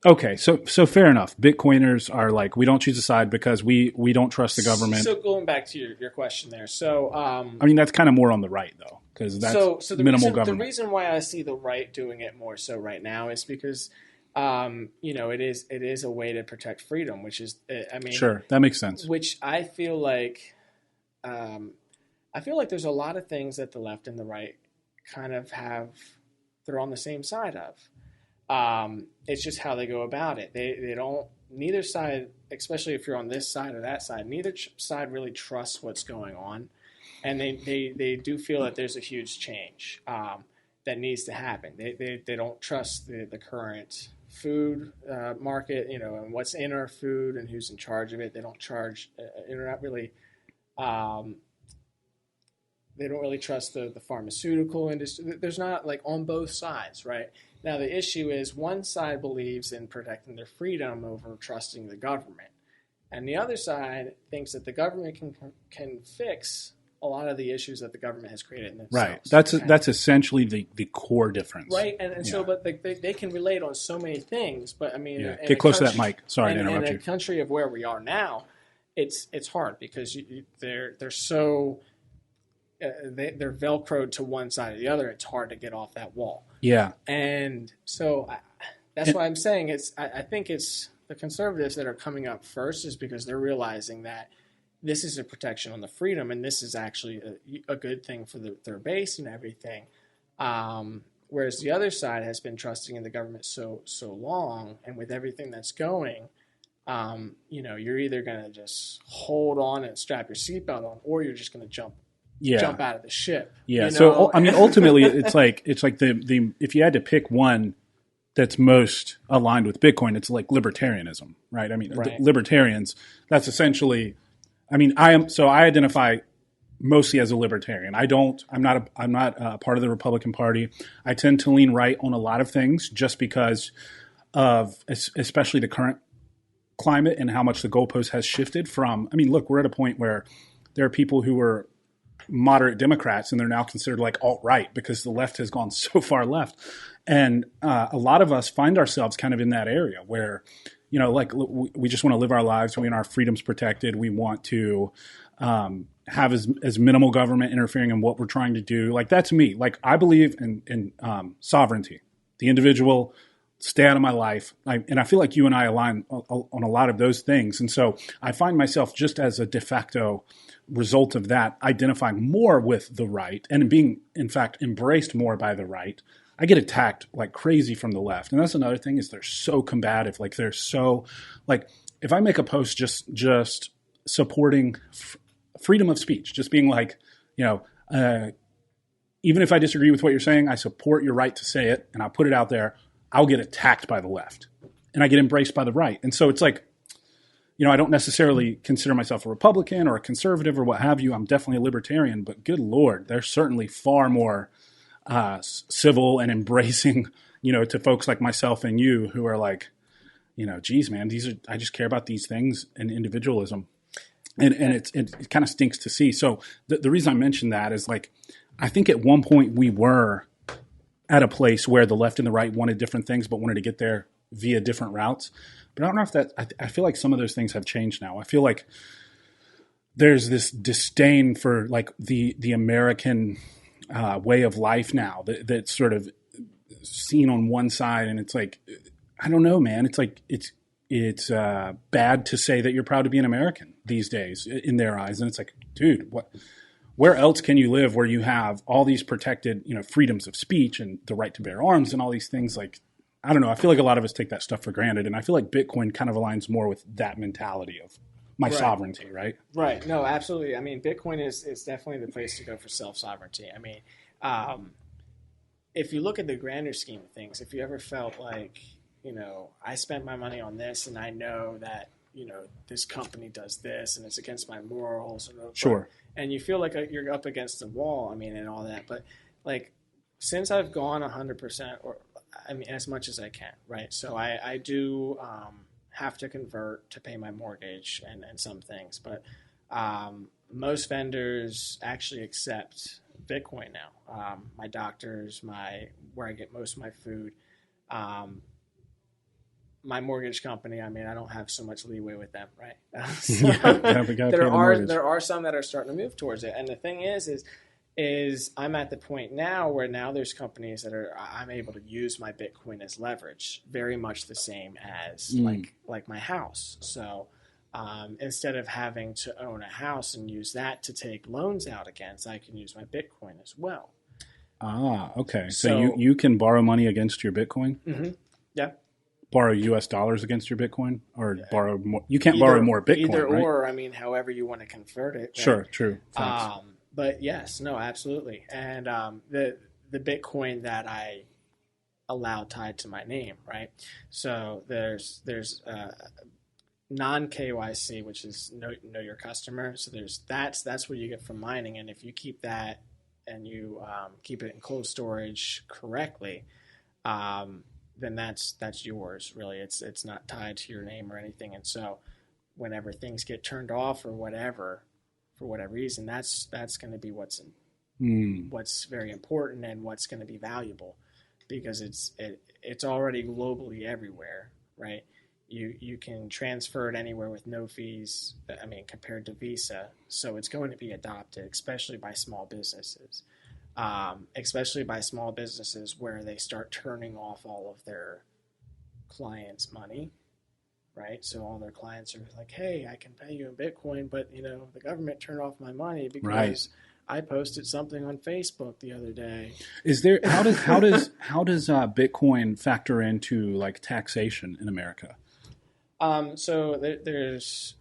Okay, so fair enough. Bitcoiners are like, we don't choose a side because we don't trust the government. So going back to your question there. So I mean, that's kind of more on the right though, because that's minimal government. The reason why I see the right doing it more so right now is because it is a way to protect freedom, which is sure, that makes sense. Which I feel like there's a lot of things that the left and the right kind of they're on the same side of. It's just how they go about it. They don't, neither side, especially if you're on this side or that side, neither side really trusts what's going on. And they do feel that there's a huge change that needs to happen. They don't trust the current food market, and what's in our food and who's in charge of it. They don't they don't really trust the pharmaceutical industry. There's not, like, on both sides, right? Now, the issue is one side believes in protecting their freedom over trusting the government. And the other side thinks that the government can fix a lot of the issues that the government has created in Right. themselves. That's essentially the core difference. Right, and so, but they can relate on so many things. But I mean, Get close to that mic. Sorry to interrupt you. In a country of where we are now, it's hard because they're so they're velcroed to one side or the other. It's hard to get off that wall. Yeah, and so that's why I'm saying I think it's the conservatives that are coming up first is because they're realizing that this is a protection on the freedom, and this is actually a good thing for their base and everything. Whereas the other side has been trusting in the government so long, and with everything that's going, you're either going to just hold on and strap your seatbelt on, or you're just going to jump out of the ship. Yeah. So I mean, ultimately, it's like the if you had to pick one that's most aligned with Bitcoin, it's like libertarianism, right? I mean, libertarians. That's essentially. I mean, I identify mostly as a libertarian. I'm not a part of the Republican Party. I tend to lean right on a lot of things just because of especially the current climate and how much the goalpost has shifted from. I mean, look, we're at a point where there are people who were moderate Democrats and they're now considered like alt-right because the left has gone so far left. And a lot of us find ourselves kind of in that area where, like we just want to live our lives. We want our freedoms protected. We want to have as minimal government interfering in what we're trying to do. Like that's me. Like I believe in sovereignty, the individual, stay out of my life. And I feel like you and I align on a lot of those things. And so I find myself just as a de facto result of that, identifying more with the right and being, in fact, embraced more by the right. I get attacked like crazy from the left. And that's another thing is they're so combative. Like they're so like if I make a post just supporting freedom of speech, just being like, even if I disagree with what you're saying, I support your right to say it and I'll put it out there. I'll get attacked by the left and I get embraced by the right. And so it's like, I don't necessarily consider myself a Republican or a conservative or what have you. I'm definitely a libertarian, but good Lord, there's certainly far more civil and embracing, to folks like myself and you who are like, geez, man, I just care about these things and individualism. And it kind of stinks to see. So the reason I mentioned that is like, I think at one point we were at a place where the left and the right wanted different things, but wanted to get there via different routes. But I don't know if I feel like some of those things have changed now. I feel like there's this disdain for like the American way of life now that's sort of seen on one side. And it's like, I don't know, man. It's like, it's bad to say that you're proud to be an American these days in their eyes. And it's like, dude, where else can you live where you have all these protected, freedoms of speech and the right to bear arms and all these things? Like, I don't know. I feel like a lot of us take that stuff for granted. And I feel like Bitcoin kind of aligns more with that mentality of my sovereignty, right? Right. No, absolutely. I mean, Bitcoin is definitely the place to go for self-sovereignty. I mean, if you look at the grander scheme of things, if you ever felt like, I spent my money on this and I know that, this company does this and it's against my morals. Sure. And you feel like you're up against the wall, I mean, and all that. But like, since I've gone 100% or, I mean, as much as I can, right? So I do have to convert to pay my mortgage and some things. But most vendors actually accept Bitcoin now. My doctors, where I get most of my food, my mortgage company, I mean, I don't have so much leeway with them, right? There are some that are starting to move towards it. And the thing is I'm at the point now where now there's companies that I'm able to use my Bitcoin as leverage, very much the same as like my house. So instead of having to own a house and use that to take loans out against, I can use my Bitcoin as well. Ah, okay. So you can borrow money against your Bitcoin? Mm-hmm. Yeah. Borrow U.S. dollars against your Bitcoin, or borrow more? You can't borrow more Bitcoin, either right? Or. I mean, however you want to convert it. Right? Sure, true. Thanks. But yes, no, absolutely. And the Bitcoin that I allow tied to my name, right? So there's non-KYC, which is know your customer. So that's what you get from mining, and if you keep that and you keep it in cold storage correctly, then that's yours. Really, it's not tied to your name or anything. And so, whenever things get turned off or whatever, for whatever reason, that's going to be what's very important and what's going to be valuable, because it's already globally everywhere, right? You can transfer it anywhere with no fees. I mean, compared to Visa, so it's going to be adopted, especially by small businesses, where they start turning off all of their clients' money, right? So all their clients are like, "Hey, I can pay you in Bitcoin, but the government turned off my money because I posted something on Facebook the other day." Is there how does Bitcoin factor into like taxation in America? So there's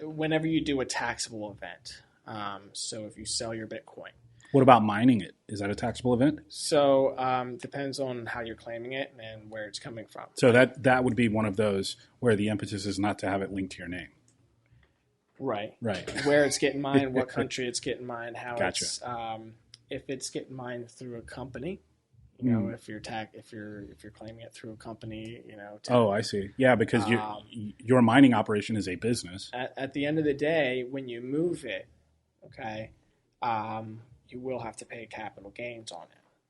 whenever you do a taxable event. So if you sell your Bitcoin. What about mining it? Is that a taxable event? So depends on how you're claiming it and where it's coming from. So that would be one of those where the emphasis is not to have it linked to your name. Right. Right. Where it's getting mined, what country it's getting mined, how Gotcha. it's if it's getting mined through a company. If you're claiming it through a company, Oh, I see. Yeah, because your mining operation is a business. At the end of the day, when you move it, okay, you will have to pay capital gains on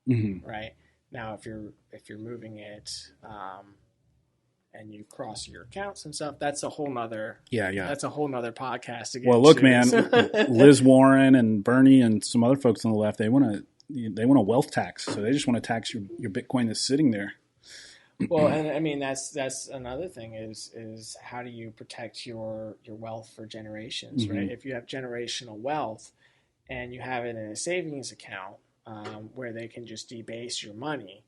it, right? Now, if you're moving it and you cross your accounts and stuff, that's a whole nother that's a whole nother podcast to get Well, look, to. man, Liz Warren and Bernie and some other folks on the left, they want a wealth tax, so they just want to tax your Bitcoin that's sitting there. Well, and I mean that's another thing is how do you protect your wealth for generations, right? If you have generational wealth and you have it in a savings account where they can just debase your money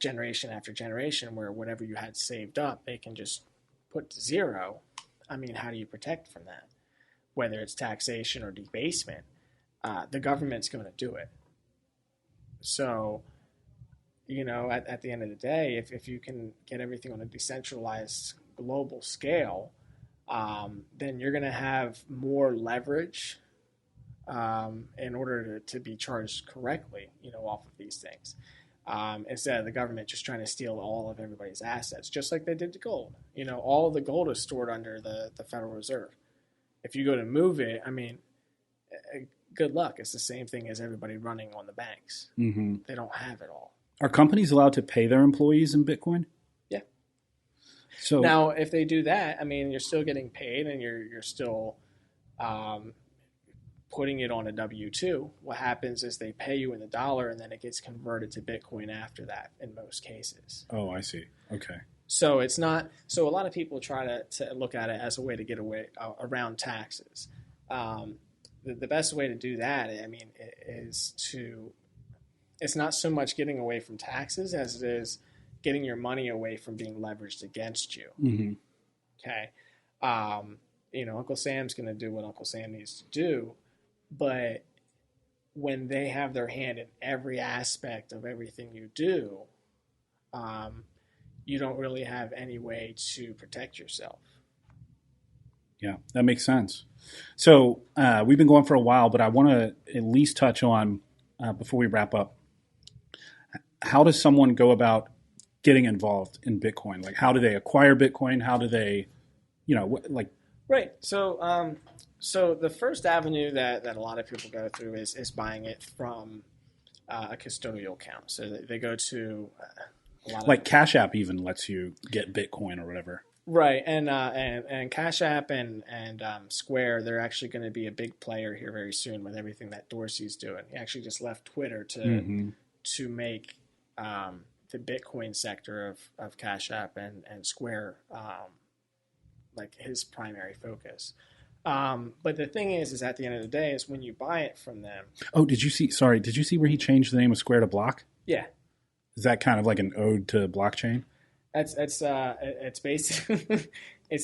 generation after generation, where whatever you had saved up they can just put to zero. I mean, how do you protect from that? Whether it's taxation or debasement, the government's going to do it. So, at the end of the day, if you can get everything on a decentralized global scale, then you're going to have more leverage in order to be charged correctly, off of these things. Instead of the government just trying to steal all of everybody's assets, just like they did to gold. All of the gold is stored under the Federal Reserve. If you go to move it, I mean, good luck. It's the same thing as everybody running on the banks. They don't have it all. Are companies allowed to pay their employees in Bitcoin? Yeah. So now, if they do that, I mean, you're still getting paid and you're still putting it on a W-2. What happens is they pay you in the dollar and then it gets converted to Bitcoin after that in most cases. Oh, I see. Okay. So it's not. So a lot of people try to look at it as a way to get away around taxes. The best way to do that, I mean, is to. It's not so much getting away from taxes as it is getting your money away from being leveraged against you. Okay. Uncle Sam's going to do what Uncle Sam needs to do, but when they have their hand in every aspect of everything you do, you don't really have any way to protect yourself. Yeah, that makes sense. So we've been going for a while, but I want to at least touch on, before we wrap up, how does someone go about getting involved in Bitcoin? Like, how do they acquire Bitcoin? How do they, Right. So, so the first avenue that a lot of people go through is buying it from a custodial account. So they go to a lot like Cash App even lets you get Bitcoin or whatever. Right, and Cash App and Square, they're actually going to be a big player here very soon with everything that Dorsey's doing. He actually just left Twitter to make the Bitcoin sector of Cash App and Square like his primary focus. But the thing is at the end of the day is when you buy it from them. Oh, did you see where he changed the name of Square to Block? Yeah. Is that kind of like an ode to blockchain? It's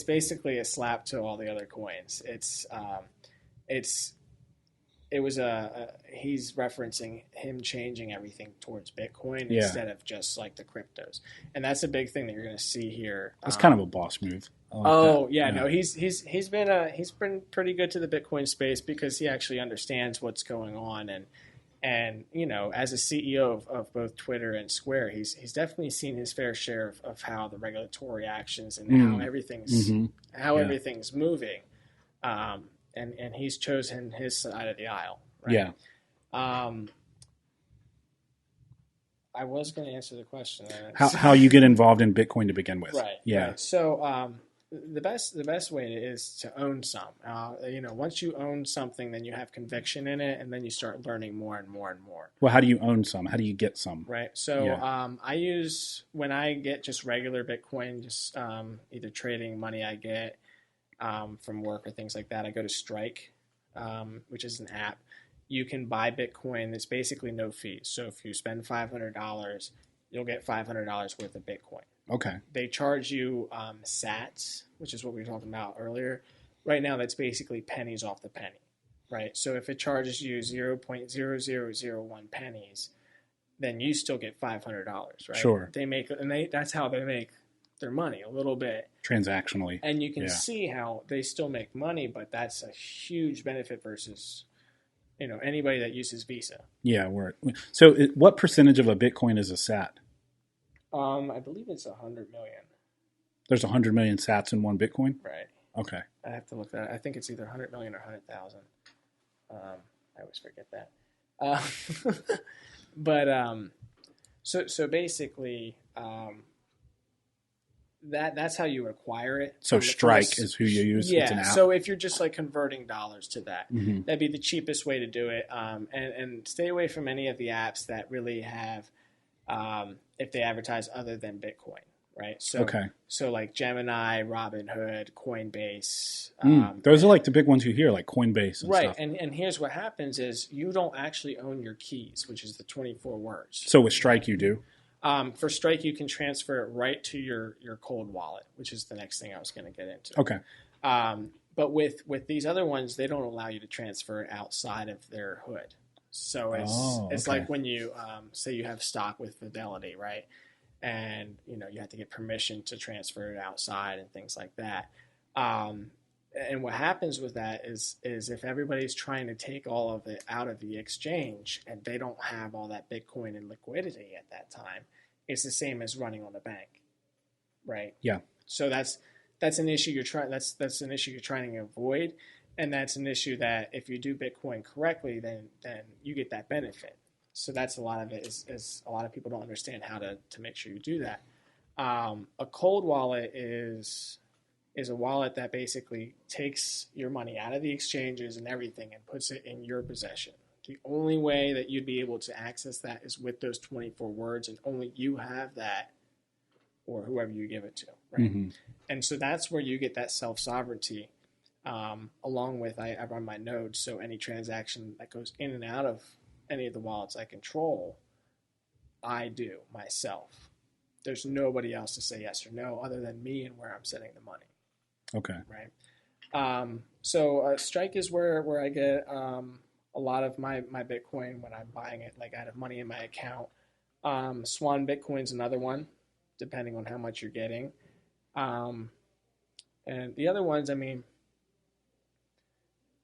basically a slap to all the other coins. He's referencing him changing everything towards Bitcoin instead of just like the cryptos, and that's a big thing that you're going to see here. That's kind of a boss move. No, he's been pretty good to the Bitcoin space because he actually understands what's going on, and as a CEO of both Twitter and Square, he's definitely seen his fair share of how the regulatory actions and how everything's everything's moving. and he's chosen his side of the aisle. Right? Yeah. I was going to answer the question. How you get involved in Bitcoin to begin with. Right. Yeah. Right. So the best way is to own some. Once you own something, then you have conviction in it, and then you start learning more and more and more. Well, how do you own some? How do you get some? Right. So I use, when I get just regular Bitcoin, just either trading money I get from work or things like that, I go to Strike, which is an app. You can buy Bitcoin. It's basically no fees. So if you spend $500, you'll get $500 worth of Bitcoin. Okay. They charge you sats, which is what we were talking about earlier. Right now, that's basically pennies off the penny, right? So if it charges you 0.0001 pennies, then you still get $500, right? Sure. That's how they make their money, a little bit. Transactionally. And you can see how they still make money, but that's a huge benefit versus anybody that uses Visa. Yeah. So what percentage of a Bitcoin is a sat? I believe it's 100 million. There's 100 million sats in one Bitcoin? Right. Okay. I have to look that up. I think it's either 100 million or 100,000. I always forget that. But so basically, that's how you acquire it. So Strike is who you use? Yeah. It's an app? So if you're just like converting dollars to that, mm-hmm. that'd be the cheapest way to do it. And stay away from any of the apps that really have, if they advertise other than Bitcoin, right? So like Gemini, Robinhood, Coinbase. Those are like the big ones you hear, like Coinbase and right. stuff. And here's what happens is you don't actually own your keys, which is the 24 words. So with Strike you do? For Strike, you can transfer it right to your cold wallet, which is the next thing I was going to get into. Okay. But with these other ones, they don't allow you to transfer it outside of their hood. So it's like when you say you have stock with Fidelity, right? And you have to get permission to transfer it outside and things like that. And what happens with that is if everybody's trying to take all of it out of the exchange and they don't have all that Bitcoin in liquidity at that time, it's the same as running on a bank, right? Yeah. So that's an issue that's an issue you're trying to avoid. And that's an issue that if you do Bitcoin correctly, then you get that benefit. So that's a lot of it is a lot of people don't understand how to make sure you do that. A cold wallet is a wallet that basically takes your money out of the exchanges and everything and puts it in your possession. The only way that you'd be able to access that is with those 24 words, and only you have that or whoever you give it to, right? Mm-hmm. And so that's where you get that self-sovereignty. Along with I run my nodes, so any transaction that goes in and out of any of the wallets I control, I do myself. There's nobody else to say yes or no other than me and where I'm sending the money. Okay. Right. So Strike is where I get a lot of my Bitcoin when I'm buying it, like I have money in my account. Swan Bitcoin's another one, depending on how much you're getting. And the other ones, I mean,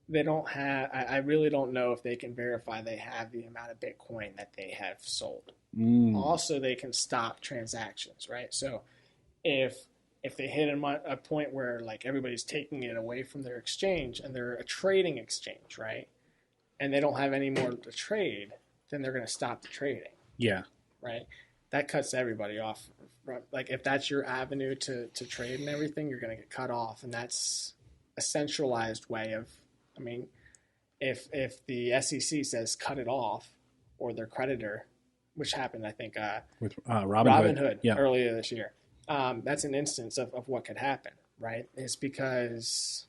they don't have, I really don't know if they can verify they have the amount of Bitcoin that they have sold. Also, they can stop transactions, right? So if they hit a point where like everybody's taking it away from their exchange and they're a trading exchange, right? And they don't have any more to trade, then they're going to stop the trading. Yeah. Right? That cuts everybody off. Like if that's your avenue to trade and everything, you're going to get cut off. And that's a centralized way of, I mean, if the SEC says cut it off, or their creditor, which happened, I think, with Robinhood earlier this year, that's an instance of what could happen, right? It's because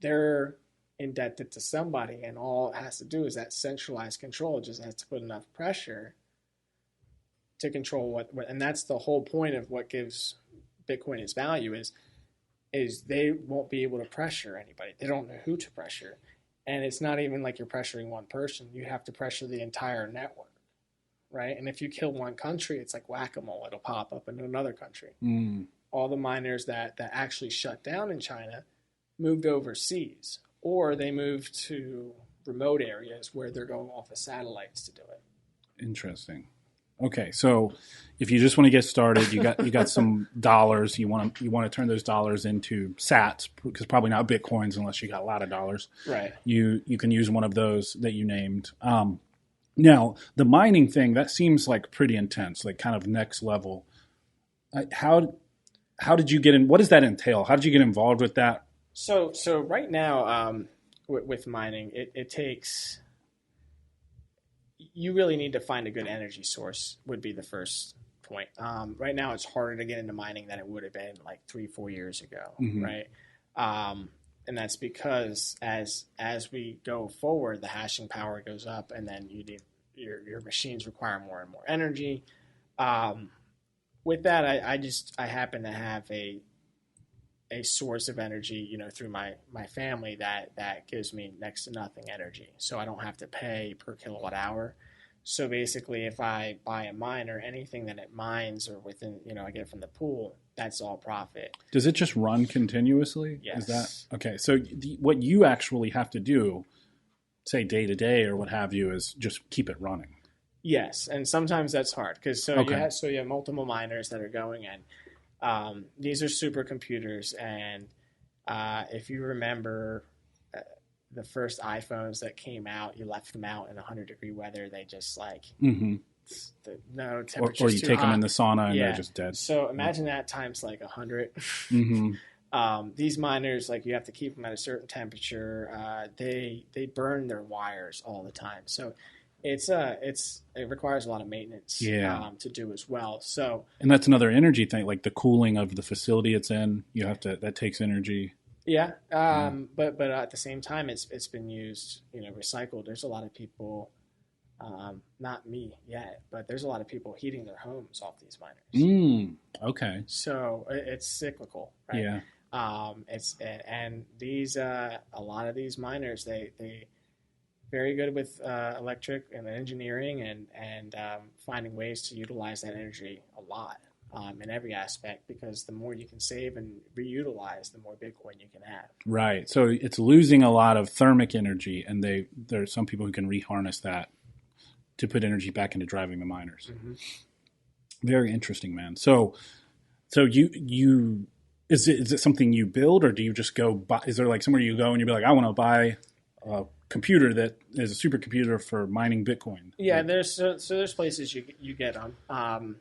they're indebted to somebody, and all it has to do is that centralized control. It just has to put enough pressure to control what and that's the whole point of what gives Bitcoin its value is they won't be able to pressure anybody. They don't know who to pressure. And it's not even like you're pressuring one person. You have to pressure the entire network, right? And if you kill one country, it's like whack-a-mole. It'll pop up into another country. All the miners that actually shut down in China moved overseas, or they moved to remote areas where they're going off of satellites to do it. Interesting. Okay, so if you just want to get started, you got some dollars. You want to turn those dollars into Sats, because probably not Bitcoins unless you got a lot of dollars. Right. You can use one of those that you named. Now the mining thing, that seems like pretty intense, like kind of next level. How did you get in? What does that entail? How did you get involved with that? So right now, with mining, it takes, you really need to find a good energy source would be the first point. Right now, it's harder to get into mining than it would have been like 3-4 years ago, Mm-hmm. right? And that's because as we go forward, the hashing power goes up, and then you need your machines require more and more energy. With that, I happen to have a source of energy, through my family that gives me next to nothing energy. So I don't have to pay per kilowatt hour. So basically, if I buy a miner, anything that it mines or within, I get from the pool, that's all profit. Does it just run continuously? Yes. Is that okay? So what you actually have to do, say day to day or what have you, is just keep it running. Yes, and sometimes that's hard because Okay. you have multiple miners that are going in. These are supercomputers, and if you remember the first iPhones that came out, you left them out in 100-degree weather. They just like Mm-hmm. no temperature. Or you take them in the sauna and Yeah. they're just dead. So imagine that times like 100. Mm-hmm. These miners, like you have to keep them at a certain temperature. They burn their wires all the time, so it requires a lot of maintenance Yeah. to do as well. So And that's another energy thing, like the cooling of the facility it's in. You have to, that takes energy. yeah, Yeah. but at the same time, it's been used, recycled. There's a lot of people, not me yet, but there's a lot of people heating their homes off these miners. Okay. So it's cyclical, right? Yeah. And these a lot of these miners they very good with electric and engineering and finding ways to utilize that energy a lot in every aspect, because the more you can save and reutilize, the more Bitcoin you can have. Right. So it's losing a lot of thermic energy, and there are some people who can reharness that to put energy back into driving the miners. Mm-hmm. Very interesting, man. So you is it something you build, or do you just go buy? Is there like somewhere you go and you be like, I want to buy a computer that is a supercomputer for mining Bitcoin? Yeah, Like, there's places you get them.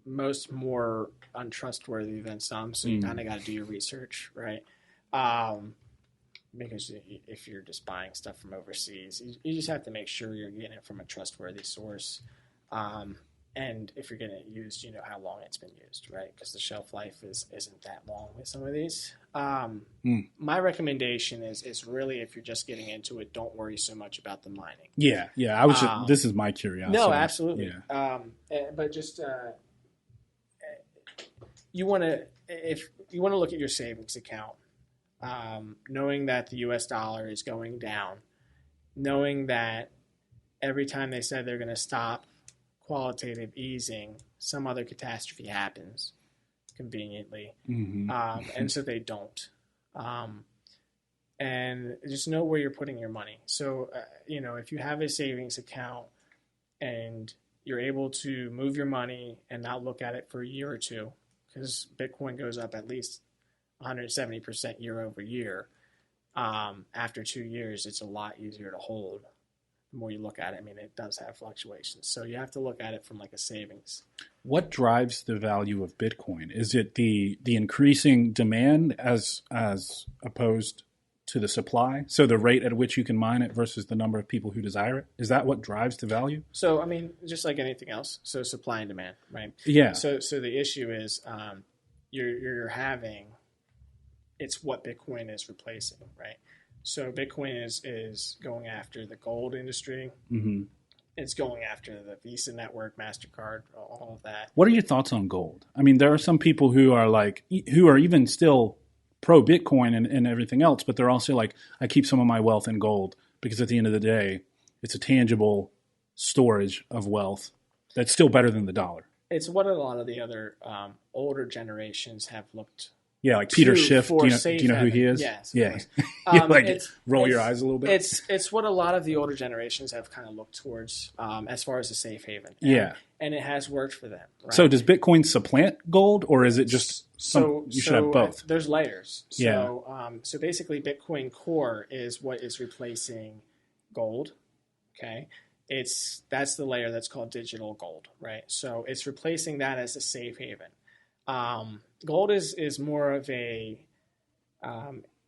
Most more untrustworthy than some, so you kind of got to do your research, right? Because if you're just buying stuff from overseas, you just have to make sure you're getting it from a trustworthy source. And if you're getting it used, you know how long it's been used, right? Because the shelf life isn't that long with some of these. My recommendation is really, if you're just getting into it, don't worry so much about the mining. yeah. I was just, this is my curiosity. No, absolutely. Yeah. But just you want to, if you want to look at your savings account, knowing that the U.S. dollar is going down, knowing that every time they said they're going to stop qualitative easing, some other catastrophe happens conveniently, and so they don't. And just know where you're putting your money. So, if you have a savings account and you're able to move your money and not look at it for a year or two, because Bitcoin goes up at least 170% year over year. After 2 years, it's a lot easier to hold. The more you look at it, I mean, it does have fluctuations. So you have to look at it from like a savings. What drives the value of Bitcoin? Is it the increasing demand as opposed to the supply? So the rate at which you can mine it versus the number of people who desire it? Is that what drives the value? So, I mean, just like anything else. So supply and demand, right? Yeah. So the issue is you're having, it's what Bitcoin is replacing, right? So Bitcoin is going after the gold industry. Mm-hmm. It's going after the Visa network, MasterCard, all of that. What are your thoughts on gold? I mean, there are some people who are even still pro Bitcoin and everything else, but they're also like, I keep some of my wealth in gold because at the end of the day, it's a tangible storage of wealth that's still better than the dollar. It's what a lot of the other older generations have looked Yeah, like Peter Schiff. Do you safe know who he haven. is? Yes, Yeah. You like roll your it's- eyes a little bit. It's what a lot of the older generations have kind of looked towards as far as a safe haven. Yeah. And it has worked for them. Right? So does Bitcoin supplant gold, or is it just you should have both? There's layers. So, Yeah. So basically, Bitcoin Core is what is replacing gold. Okay, that's the layer that's called digital gold, right? So it's replacing that as a safe haven. Gold is more of a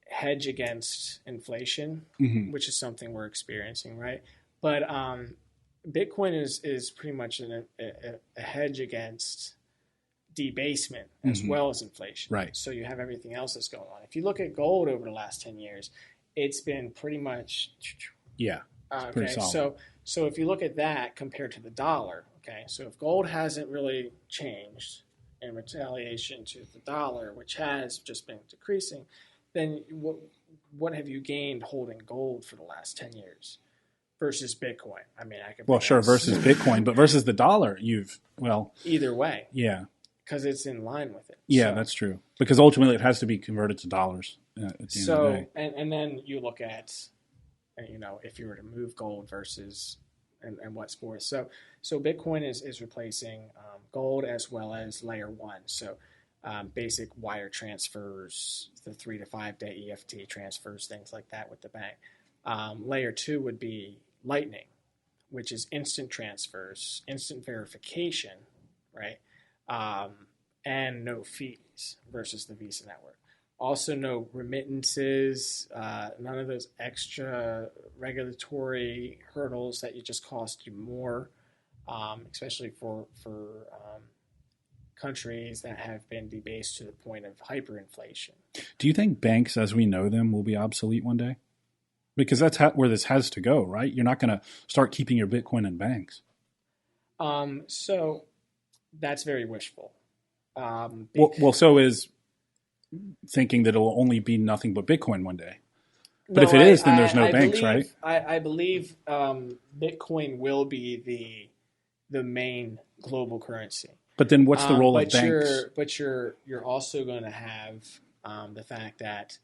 hedge against inflation, which is something we're experiencing, right? But Bitcoin is pretty much a hedge against debasement as well as inflation. Right. So you have everything else that's going on. If you look at gold over the last 10 years, it's been pretty much pretty solid. So if you look at that compared to the dollar, okay, so if gold hasn't really changed in retaliation to the dollar, which has just been decreasing, then what have you gained holding gold for the last 10 years versus Bitcoin? I mean, I could versus Bitcoin, but versus the dollar, either way. Yeah. Because it's in line with it. Yeah, so, that's true. Because ultimately it has to be converted to dollars at the end of the day. And then you look at, if you were to move gold versus and what's for. So Bitcoin is replacing gold as well as layer one. So basic wire transfers, the 3 to 5 day EFT transfers, things like that with the bank. Layer two would be Lightning, which is instant transfers, instant verification, right? And no fees versus the Visa network. Also, no remittances, none of those extra regulatory hurdles that you just cost you more, especially for countries that have been debased to the point of hyperinflation. Do you think banks as we know them will be obsolete one day? Because that's where this has to go, right? You're not going to start keeping your Bitcoin in banks. So that's very wishful. So is thinking that it'll only be nothing but Bitcoin one day. But if it is, then there's no banks, right? I believe Bitcoin will be the main global currency. But then what's the role of banks? But you're also going to have the fact that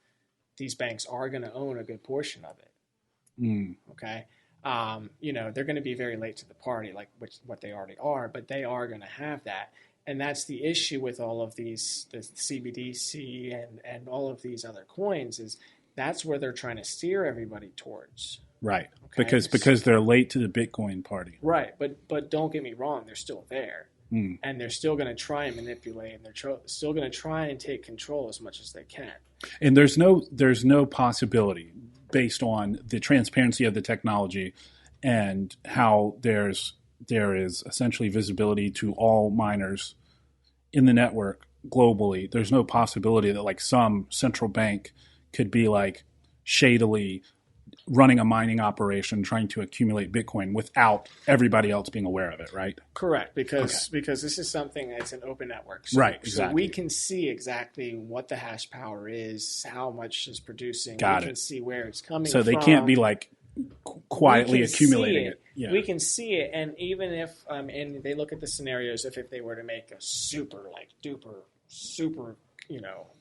these banks are going to own a good portion of it. Okay. They're going to be very late to the party, like what they already are, but they are going to have that. And that's the issue with all of these, the CBDC and all of these other coins, is that's where they're trying to steer everybody towards. Right. Okay? Because they're late to the Bitcoin party. Right. But don't get me wrong, they're still there. And they're still going to try and manipulate, and they're still going to try and take control as much as they can. And there's no possibility, based on the transparency of the technology and how there is essentially visibility to all miners in the network globally. There's no possibility that like some central bank could be like shadily running a mining operation trying to accumulate Bitcoin without everybody else being aware of it, right? Correct, because this is something that's an open network. So, right, exactly. So we can see exactly what the hash power is, how much is producing. We can see where it's coming from. So they can't be like quietly accumulating it. Yeah. We can see it, and even if and they look at the scenarios if they were to make a super like super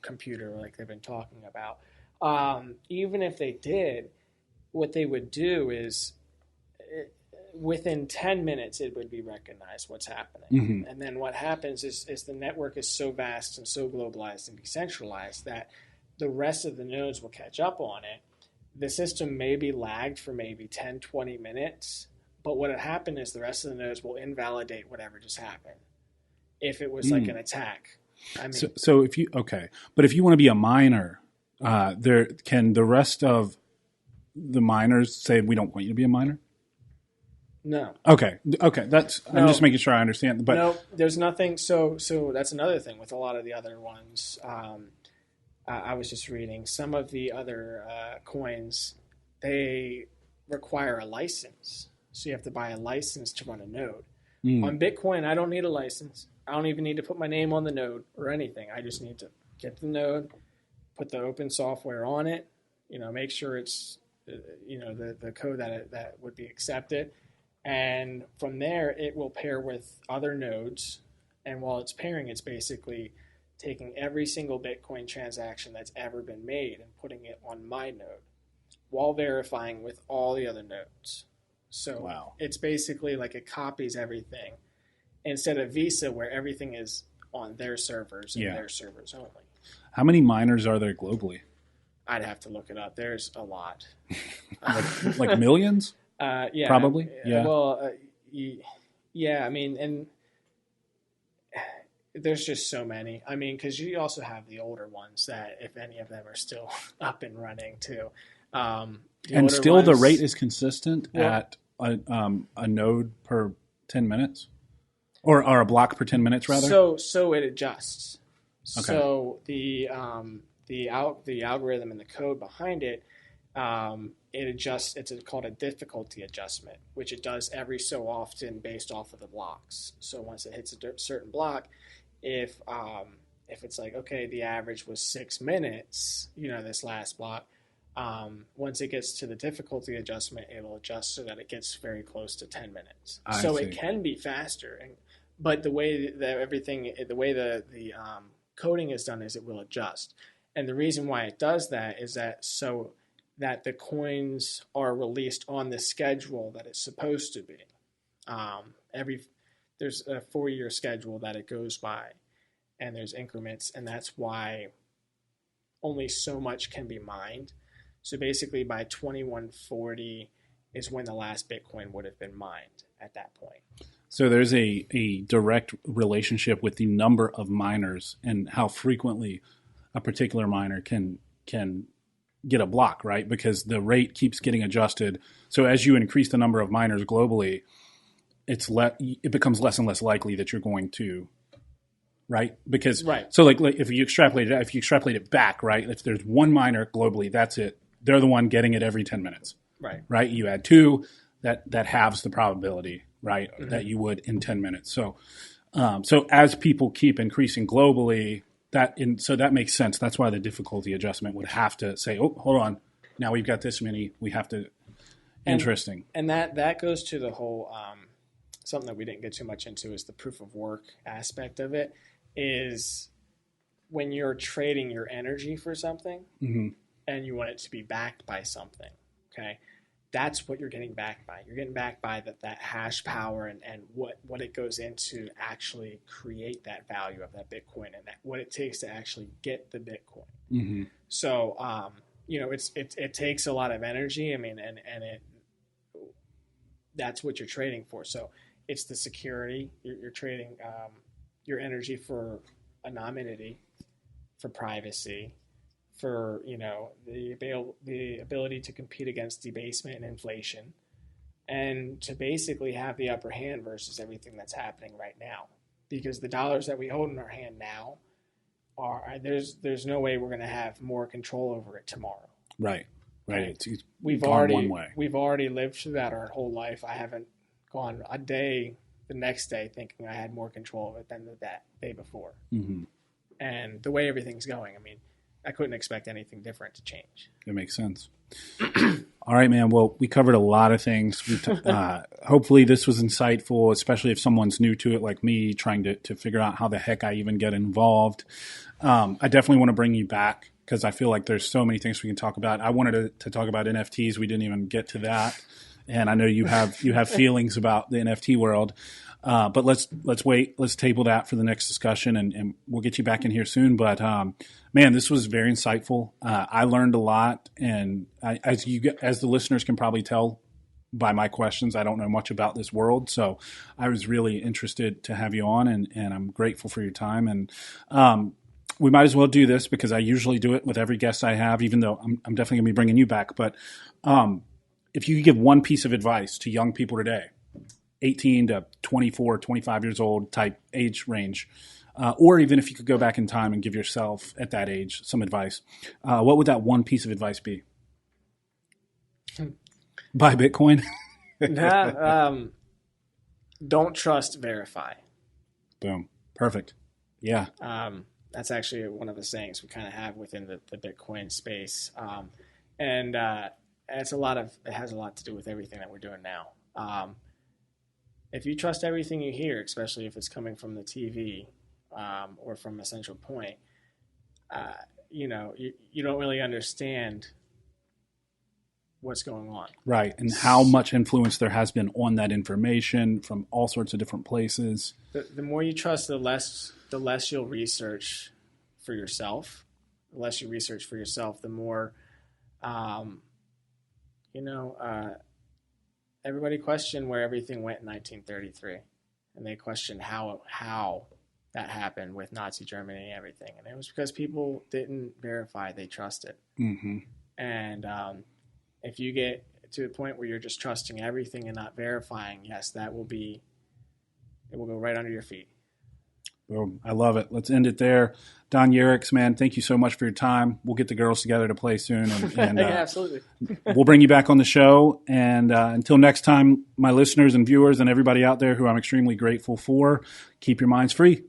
computer like they've been talking about, even if they did, what they would do is within 10 minutes it would be recognized what's happening. And then what happens is the network is so vast and so globalized and decentralized that the rest of the nodes will catch up on it. The system may be lagged for maybe 10, 20 minutes, but what would happen is the rest of the nodes will invalidate whatever just happened. If it was like an attack. I mean, so if you but if you want to be a miner, can the rest of the miners say we don't want you to be a miner? No. Okay. I'm just making sure I understand. But no, there's nothing. So that's another thing with a lot of the other ones. I was just reading some of the other coins. They require a license, so you have to buy a license to run a node. On Bitcoin, I don't need a license. I don't even need to put my name on the node or anything. I just need to get the node, put the open software on it, make sure it's, the code that would be accepted. And from there, it will pair with other nodes. And while it's pairing, it's basically taking every single Bitcoin transaction that's ever been made and putting it on my node while verifying with all the other nodes. So Wow. it's basically like it copies everything instead of Visa where everything is on their servers and their servers only. How many miners are there globally? I'd have to look it up. There's a lot. like millions? Yeah. Probably? Yeah. Well, yeah, I mean, and there's just so many. I mean, because you also have the older ones that, if any of them are still up and running too. And still the rate is consistent at a node per 10 minutes? Or a block per 10 minutes, rather? So it adjusts. Okay. So the algorithm and the code behind it, it adjusts. It's called a difficulty adjustment, which it does every so often based off of the blocks. So once it hits a certain block, if it's like, okay, the average was 6 minutes, this last block, once it gets to the difficulty adjustment, it'll adjust so that it gets very close to 10 minutes. So it can be faster, but the way that the coding is done is it will adjust. And the reason why it does that is that so that the coins are released on the schedule that it's supposed to be. There's a 4-year schedule that it goes by, and there's increments, and that's why only so much can be mined. So basically by 2140 is when the last Bitcoin would have been mined at that point. So there's a direct relationship with the number of miners and how frequently a particular miner can get a block, right? Because the rate keeps getting adjusted. So as you increase the number of miners globally, it becomes less and less likely that you're going to, right? Because so like if you extrapolate it back, right? If there's one miner globally, that's it. They're the one getting it every 10 minutes. Right? You add 2, that halves the probability, right? Mm-hmm. That you would in 10 minutes. So as people keep increasing globally, so that makes sense. That's why the difficulty adjustment would have to say, oh, hold on. Now we've got this many. We have to. Interesting. And that goes to the whole something that we didn't get too much into is the proof of work aspect of it. Is when you're trading your energy for something, mm-hmm. and you want it to be backed by something. Okay, that's what you're getting backed by. You're getting backed by that hash power and what it goes into actually create that value of that Bitcoin and what it takes to actually get the Bitcoin. Mm-hmm. So it takes a lot of energy. I mean, and that's what you're trading for. So it's the security. You're trading your energy for anonymity, for privacy, for the ability to compete against debasement and inflation, and to basically have the upper hand versus everything that's happening right now. Because the dollars that we hold in our hand now there's no way we're going to have more control over it tomorrow. Right. We've already lived through that our whole life. I haven't gone a day the next day thinking I had more control of it than that day before. Mm-hmm. And the way everything's going, I mean, I couldn't expect anything different to change. That makes sense. All right, man. Well, we covered a lot of things. Hopefully this was insightful, especially if someone's new to it like me, trying to figure out how the heck I even get involved. I definitely want to bring you back because I feel like there's so many things we can talk about. I wanted to talk about NFTs. We didn't even get to that. And I know you have feelings about the NFT world. But let's wait. Let's table that for the next discussion, and we'll get you back in here soon. But man, this was very insightful. I learned a lot, and as the listeners can probably tell by my questions, I don't know much about this world, so I was really interested to have you on, and I'm grateful for your time. And we might as well do this because I usually do it with every guest I have, even though I'm definitely going to be bringing you back. But if you could give one piece of advice to young people today, 18 to 24, 25 years old type age range, or even if you could go back in time and give yourself at that age some advice, what would that one piece of advice be? Buy Bitcoin? Don't trust, verify. Boom. Perfect. Yeah. That's actually one of the sayings we kind of have within the Bitcoin space. And it has a lot to do with everything that we're doing now. If you trust everything you hear, especially if it's coming from the TV, or from a central point, you don't really understand what's going on. Right. And how much influence there has been on that information from all sorts of different places. The more you trust, the less you'll research for yourself. The less you research for yourself, the more, everybody questioned where everything went in 1933. And they questioned how that happened with Nazi Germany and everything. And it was because people didn't verify, they trusted. Mm-hmm. And if you get to a point where you're just trusting everything and not verifying, yes, it will go right under your feet. Boom. I love it. Let's end it there. Don Yearicks, man, thank you so much for your time. We'll get the girls together to play soon. And yeah, absolutely. We'll bring you back on the show. And until next time, my listeners and viewers and everybody out there who I'm extremely grateful for, keep your minds free.